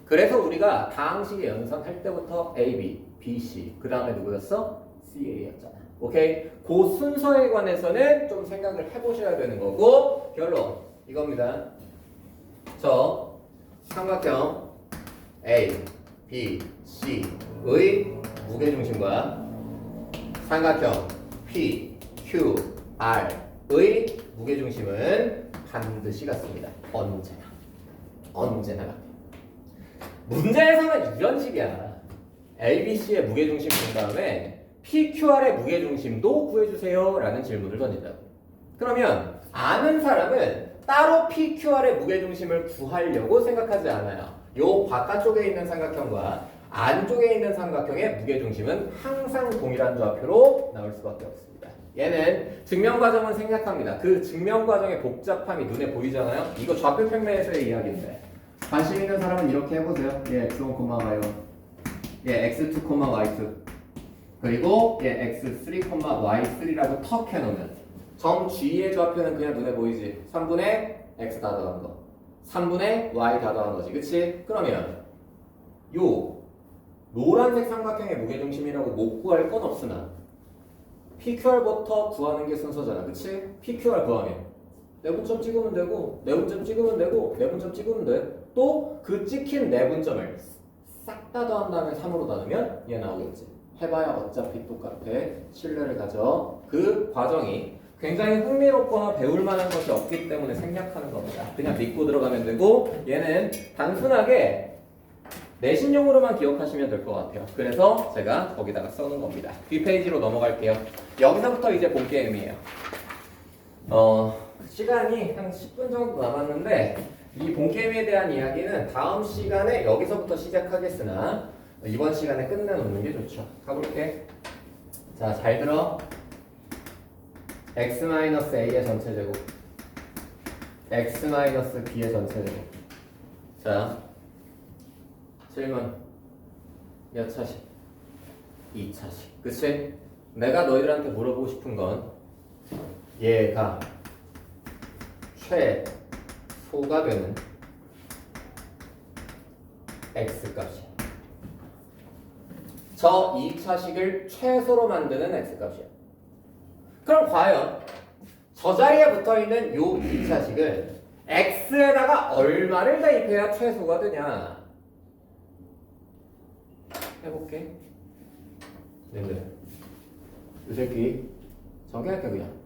그래서 우리가 다항식의 연산할 때부터 AB, BC 그 다음에 누구였어? CA였잖아. 오케이? 그 순서에 관해서는 좀 생각을 해보셔야 되는 거고 결론 이겁니다. 저 삼각형 A, B, C의 무게중심과 삼각형 P, Q, R의 무게중심은 반드시 같습니다. 언제나 같아요. 문제에서는 이런 식이야. ABC의 무게중심 본 다음에 PQR의 무게중심도 구해주세요 라는 질문을 던진다고. 그러면 아는 사람은 따로 PQR의 무게중심을 구하려고 생각하지 않아요. 요 바깥쪽에 있는 삼각형과 안쪽에 있는 삼각형의 무게중심은 항상 동일한 좌표로 나올 수밖에 없습니다. 얘는 증명과정은 생략합니다. 그 증명과정의 복잡함이 눈에 보이잖아요. 이거 좌표 평면에서의 이야기인데 관심 있는 사람은 이렇게 해보세요. 얘 x1, y1 얘 x2, y2 그리고 얘 x3, y3라고 턱 해놓으면 점 G의 좌표는 그냥 눈에 보이지. 3분의 x 다 더한 거 3분의 y 다 더한 거지. 그치? 그러면 요 노란색 삼각형의 무게중심이라고 못 구할 건 없으나 PQR부터 구하는 게 순서잖아. 그치? PQR 구하면 내분점 찍으면 되고 내분점 찍으면 되고 내분점 찍으면 돼. 또 그 찍힌 내분점을 싹 다 더한 다음에 3으로 나누면 얘 나오겠지. 해봐야 어차피 똑같아. 신뢰를 가져. 그 과정이 굉장히 흥미롭거나 배울 만한 것이 없기 때문에 생략하는 겁니다. 그냥 믿고 들어가면 되고 얘는 단순하게 내신용으로만 기억하시면 될 것 같아요. 그래서 제가 거기다가 써놓은 겁니다. 뒷페이지로 넘어갈게요. 여기서부터 이제 본 게임이에요. 시간이 한 10분 정도 남았는데 이 본 게임에 대한 이야기는 다음 시간에 여기서부터 시작하겠으나 이번 시간에 끝내놓는 게 좋죠. 가볼게. 자, 잘 들어. x-a의 전체 제곱 x-b의 전체 제곱. 자, 질문 몇 차식? 2차식. 그치? 내가 너희들한테 물어보고 싶은 건 얘가 최소가 되는 x값이야. 저 2차식을 최소로 만드는 x값이야. 그럼 과연 저 자리에 붙어있는 요 2차식은 x에다가 얼마를 대입해야 최소가 되냐? 해볼게. 얘들 이 새끼 정리할게 그냥.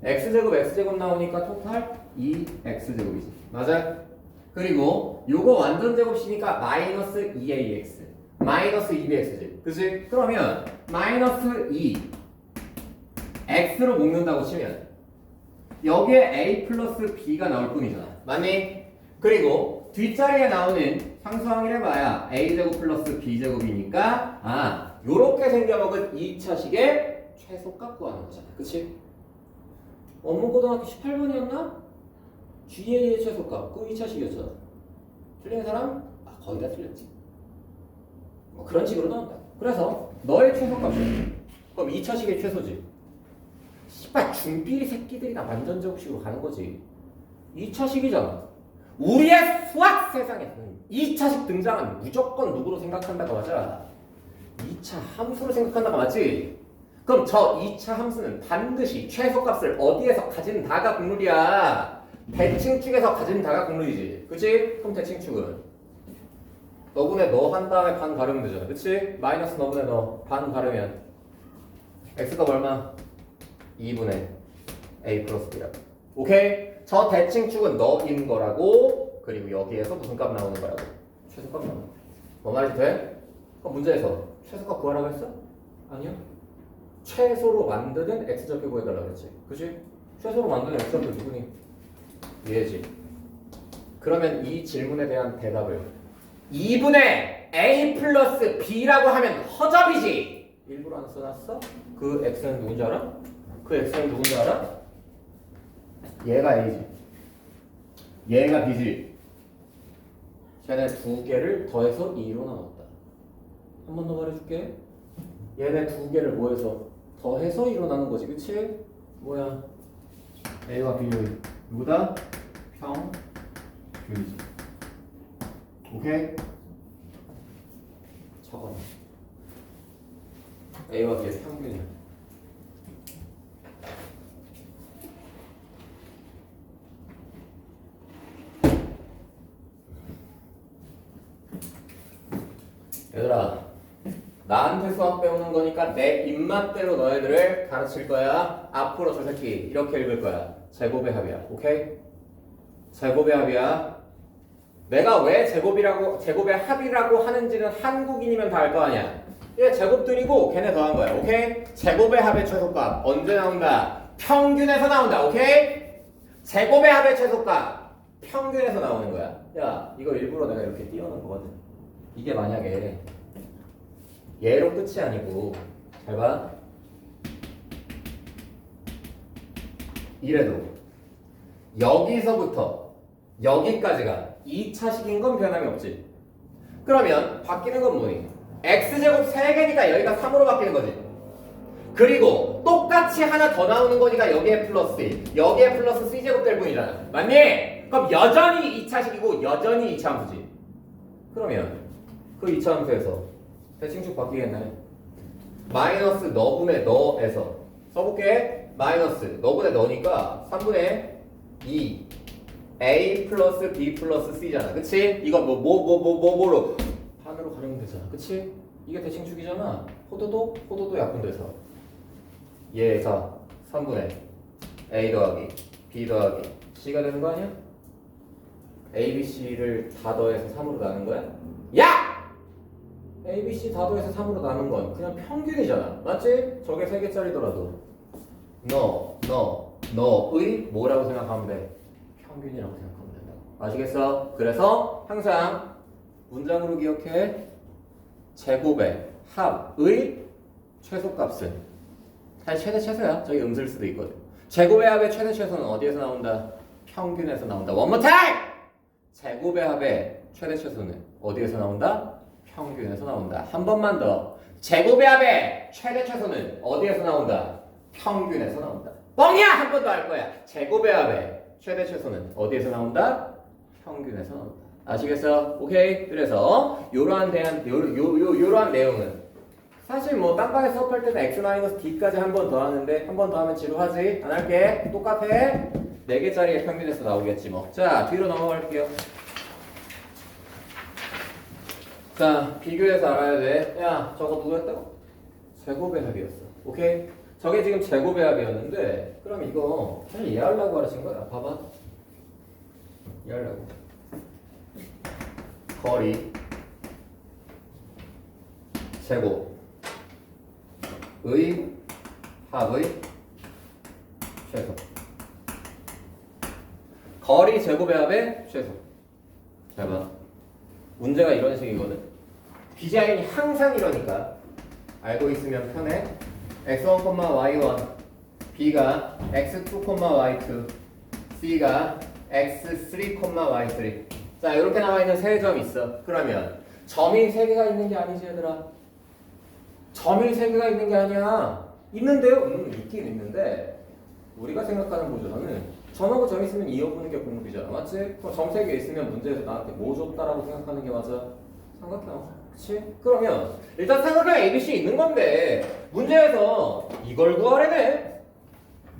x제곱 x제곱 나오니까 토탈 2x제곱이지. 맞아? 그리고 요거 완전 제곱이니까 마이너스 2ax 마이너스 2bx지. 그치? 그러면 마이너스 2 x로 묶는다고 치면 여기에 a 플러스 b가 나올 뿐이잖아. 맞니? 그리고 뒷자리에 나오는 상수항을 해봐야 a제곱 플러스 b제곱이니까 요렇게 생겨먹은 2차식의 최소값 구하는 거잖아. 그치? 업무고등학교 18번이었나? GA의 최소값 그 2차식이었잖아. 틀린 사람? 아, 거의 다 틀렸지. 뭐 그런 식으로 나온다. 그래서 너의 최소값은 그럼 2차식의 최소지. 씨발 중비리 새끼들이나 완전 제곱식으로 가는 거지. 2차식이잖아. 우리의 수학 세상에서는 2차식 등장하면 무조건 누구로 생각한다가 맞아? 2차 함수로 생각한다가 맞지? 그럼 저 2차 함수는 반드시 최소값을 어디에서 가진다가 국룰이야. 대칭축에서 가진다가 국룰이지. 그치? 그럼 대칭축은 너분의 너 한 다음에 반 가르면 되잖아. 그치? 마이너스 너분의 너 반 가르면 x가 얼마? 2분의 a 플러스 b라고. 오케이? 저 대칭축은 너인 거라고. 그리고 여기에서 무슨 값 나오는 거라고? 최소값 나오는 거야. 뭐 말이 돼? 그럼 문제에서 최소값 구하라고 했어? 아니요. 최소로 만드는 x좌표 구해달라고 했지. 그치? 최소로 만드는 x좌표 누구니? 얘지. 그러면 이 질문에 대한 대답을 2분의 a 플러스 b라고 하면 허접이지. 일부러 안 써놨어? 그 x는 누군지 알아? 그 x는 누군지 알아? 얘가 a지. 얘가 b지. 쟤네 두 개를 더해서 2로 나눴다. 한 번 더 말해줄게. 얘네 두 개를 뭐해서? 더해서 2로 나눈 거지. 그치? 뭐야? a와 b를 누구다? 평균이지. 오케이? 저거 a와 b의 평균이야. 얘들아, 나한테 수학 배우는 거니까 내 입맛대로 너희들을 가르칠 거야. 앞으로 저 새끼 이렇게 읽을 거야. 제곱의 합이야. 오케이? 제곱의 합이야. 내가 왜 제곱의 합이라고 하는지는 한국인이면 다 알 거 아니야. 얘 제곱들이고 걔네 더한 거야. 오케이? 제곱의 합의 최소값 언제 나온다? 평균에서 나온다. 오케이? 제곱의 합의 최소값 평균에서 나오는 거야. 야, 이거 일부러 내가 이렇게 띄워놓은 거거든. 이게 만약에 얘로 끝이 아니고 잘 봐. 이래도 여기서부터 여기까지가 2차식인 건 변함이 없지. 그러면 바뀌는 건 뭐니? x제곱 3개니까 여기가 3으로 바뀌는 거지. 그리고 똑같이 하나 더 나오는 거니까 여기에 플러스 여기에 플러스 c제곱 될 뿐이잖아. 맞니? 그럼 여전히 2차식이고 여전히 2차 함수지. 그러면 그 2차 함수에서 대칭축 바뀌겠네. 마이너스 너분의 너에서 써볼게. 마이너스 너분의 너니까 3분의 2 a 플러스 b 플러스 c잖아. 그치? 이거 뭐로 반으로 가려면 되잖아. 그치? 이게 대칭축이잖아. 호도도 약분돼서 얘가 3분의 a 더하기 b 더하기 c가 되는 거 아니야? a, b, c를 다 더해서 3으로 나눈 거야? 야! a, b, c 다 더해서 3으로 나눈 건 그냥 평균이잖아. 맞지? 저게 3개짜리더라도 너의 뭐라고 생각하면 돼? 평균이라고 생각하면 된다고. 아시겠어? 그래서 항상 문장으로 기억해. 제곱의 합의 최소값은 사실 최대 최소야. 저기 음수일 수도 있거든. 제곱의 합의 최대 최소는 어디에서 나온다? 평균에서 나온다. One more time! 제곱의 합의 최대 최소는 어디에서 나온다? 평균에서 나온다. 한 번만 더. 제곱의 합의 최대 최소는 어디에서 나온다? 평균에서 나온다. 뻥이야! 한 번 더 할 거야. 제곱의 합의 최대 최소는 어디에서 나온다? 평균에서 나온다. 아시겠어? 오케이. 그래서 요러한 내용은 사실 뭐 딴방에 수업할 때는 x-d까지 한 번 더 하는데 한 번 더 하면 지루하지? 안 할게. 똑같아. 4개짜리의 평균에서 나오겠지 뭐. 자, 뒤로 넘어갈게요. 자, 비교해서 알아야 돼. 야, 저거 누구였다고? 제곱의 합이었어. 오케이? 저게 지금 제곱의 합이었는데 그럼 이거 사실 이해하려고 가르친 거야. 봐봐. 이해하려고. 거리 제곱 의 합의 최소. 거리 제곱의 합의 최소. 잘 봐. 문제가 이런 식이거든. 디자인이 항상 이러니까 알고 있으면 편해. x1, y1 b가 x2, y2 c가 x3, y3. 자, 이렇게 나와 있는 세 점 있어. 그러면 점이 세 개가 있는 게 아니지, 얘들아. 점이 세 개가 있는 게 아니야. 있는데요? 있긴 있는데 우리가 생각하는 구조는 점하고 점 있으면 이어보는 게 공급이잖아. 맞지? 그럼 점 세 개 있으면 문제에서 나한테 뭐 줬다라고 생각하는 게 맞아? 삼각형. 그치? 그러면 일단 삼각형 ABC 있는 건데 문제에서 이걸 구하래네.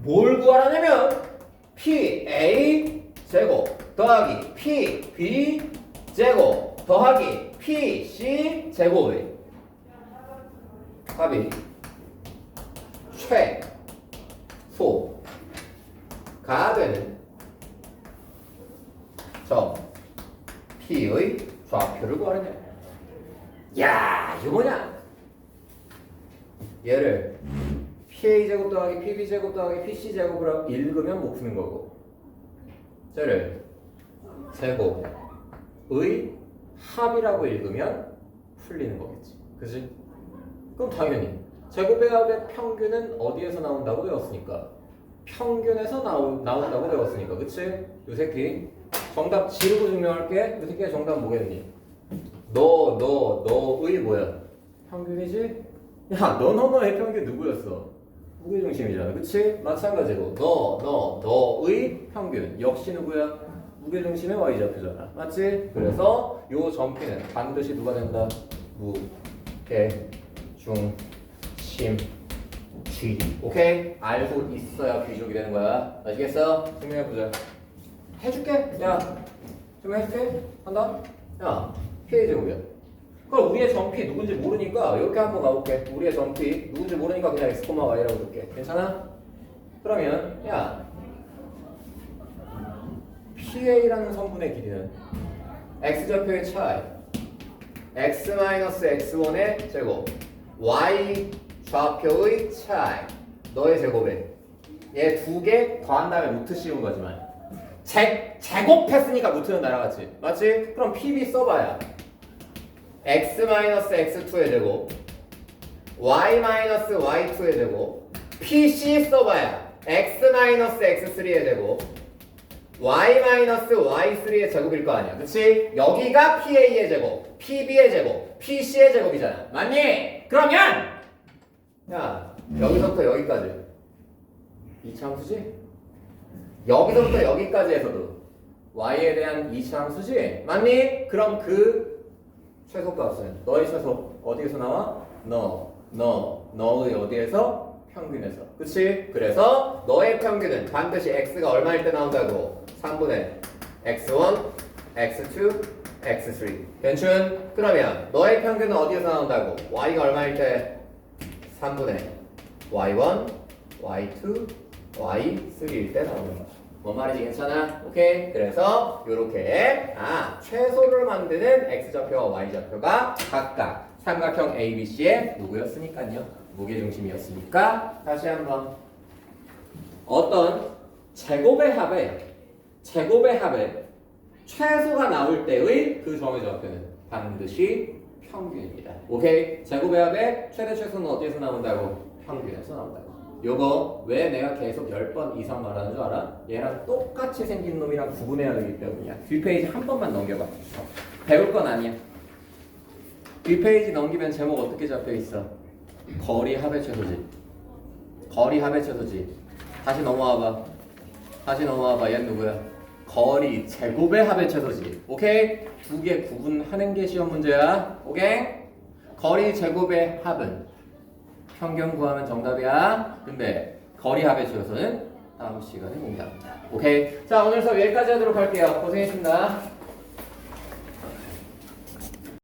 뭘 구하라냐면 PA 제곱 더하기 PB 제곱 더하기 PC 제곱의 합이 최소가 되는 점 P의 좌표를 구하려냐. 야, 이거 뭐냐? 얘를 PA 제곱 더하기 PB 제곱 더하기 PC 제곱으로 읽으면 못 푸는 거고, 쟤를 제곱의 합이라고 읽으면 풀리는 거겠지. 그치? 그럼 당연히 제곱의 합의 평균은 어디에서 나온다고 배웠으니까 평균에서 나온다고 배웠으니까. 그치? 요 새끼 정답 지르고 증명할게. 요 새끼의 정답 뭐겠니? 너의 뭐야? 평균이지? 야, 너의 평균 누구였어? 무게중심이잖아. 그치? 마찬가지로 너의 평균 역시 누구야? 무게중심의 y좌표잖아. 맞지? 그래서 요 점P는 반드시 누가 된다? 무게중심 G. 오케이? 알고 있어야 귀족이 되는 거야. 아시겠어? 증명해보자. 해줄게. 야, 증명해줄게. 한다? 야, PA 제곱이야. 그럼 우리의 점P 누군지 모르니까 이렇게 한번 가볼게. 우리의 점P 누군지 모르니까 그냥 x, y라고 줄게. 괜찮아? 그러면 야, PA라는 성분의 길이는 x좌표의 차이 x-x1의 제곱 y 좌표의 차이 너의 제곱에 얘 두 개 더한 다음에 루트 씌운 거지만 제곱했으니까 루트는 날아갔지. 맞지? 그럼 PB 써봐야 x-x2의 제곱 y-y2의 제곱 PC 써봐야 x-x3의 제곱 y-y3의 제곱일 거 아니야. 그치? 여기가 PA의 제곱 PB의 제곱 PC의 제곱이잖아. 맞니? 그러면 야, 여기서부터 여기까지 이차함수지? 여기서부터 여기까지에서도 y에 대한 이차함수지? 맞니? 그럼 그 최소값은 너의 최소 어디에서 나와? 너의 어디에서? 평균에서. 그치? 그래서 너의 평균은 반드시 x가 얼마일 때 나온다고? 3분의 x1, x2, x3. 괜춘? 그러면 너의 평균은 어디에서 나온다고? y가 얼마일 때? 3분의 y1, y2, y3일 때 나오는 거야. 뭔 말이지? 괜찮아? 오케이? 그래서 요렇게 최소를 만드는 x좌표와 y좌표가 각각 삼각형 ABC의 누구였으니까요? 무게중심이었으니까. 다시 한번 어떤 제곱의 합에 최소가 나올 때의 그 점의 좌표는 반드시 평균입니다. 오케이? 제곱의 합의 최대 최소는 어디에서 나온다고? 평균에서 나온다고. 요거 왜 내가 계속 10번 이상 말하는 줄 알아? 얘랑 똑같이 생긴 놈이랑 구분해야 되기 때문이야. 뒷페이지 한 번만 넘겨봐. 배울 건 아니야. 뒷페이지 넘기면 제목 어떻게 잡혀 있어? 거리 합의 최소지. 거리 합의 최소지. 다시 넘어와봐. 얘는 누구야? 거리 제곱의 합의 최소지. 오케이? 두 개 구분하는 게 시험 문제야. 오케이? 거리 제곱의 합은 평균 구하면 정답이야. 근데 거리 합의 최소는 다음 시간에 공개합니다. 오케이? 자, 오늘 수업 여기까지 하도록 할게요. 고생했습니다.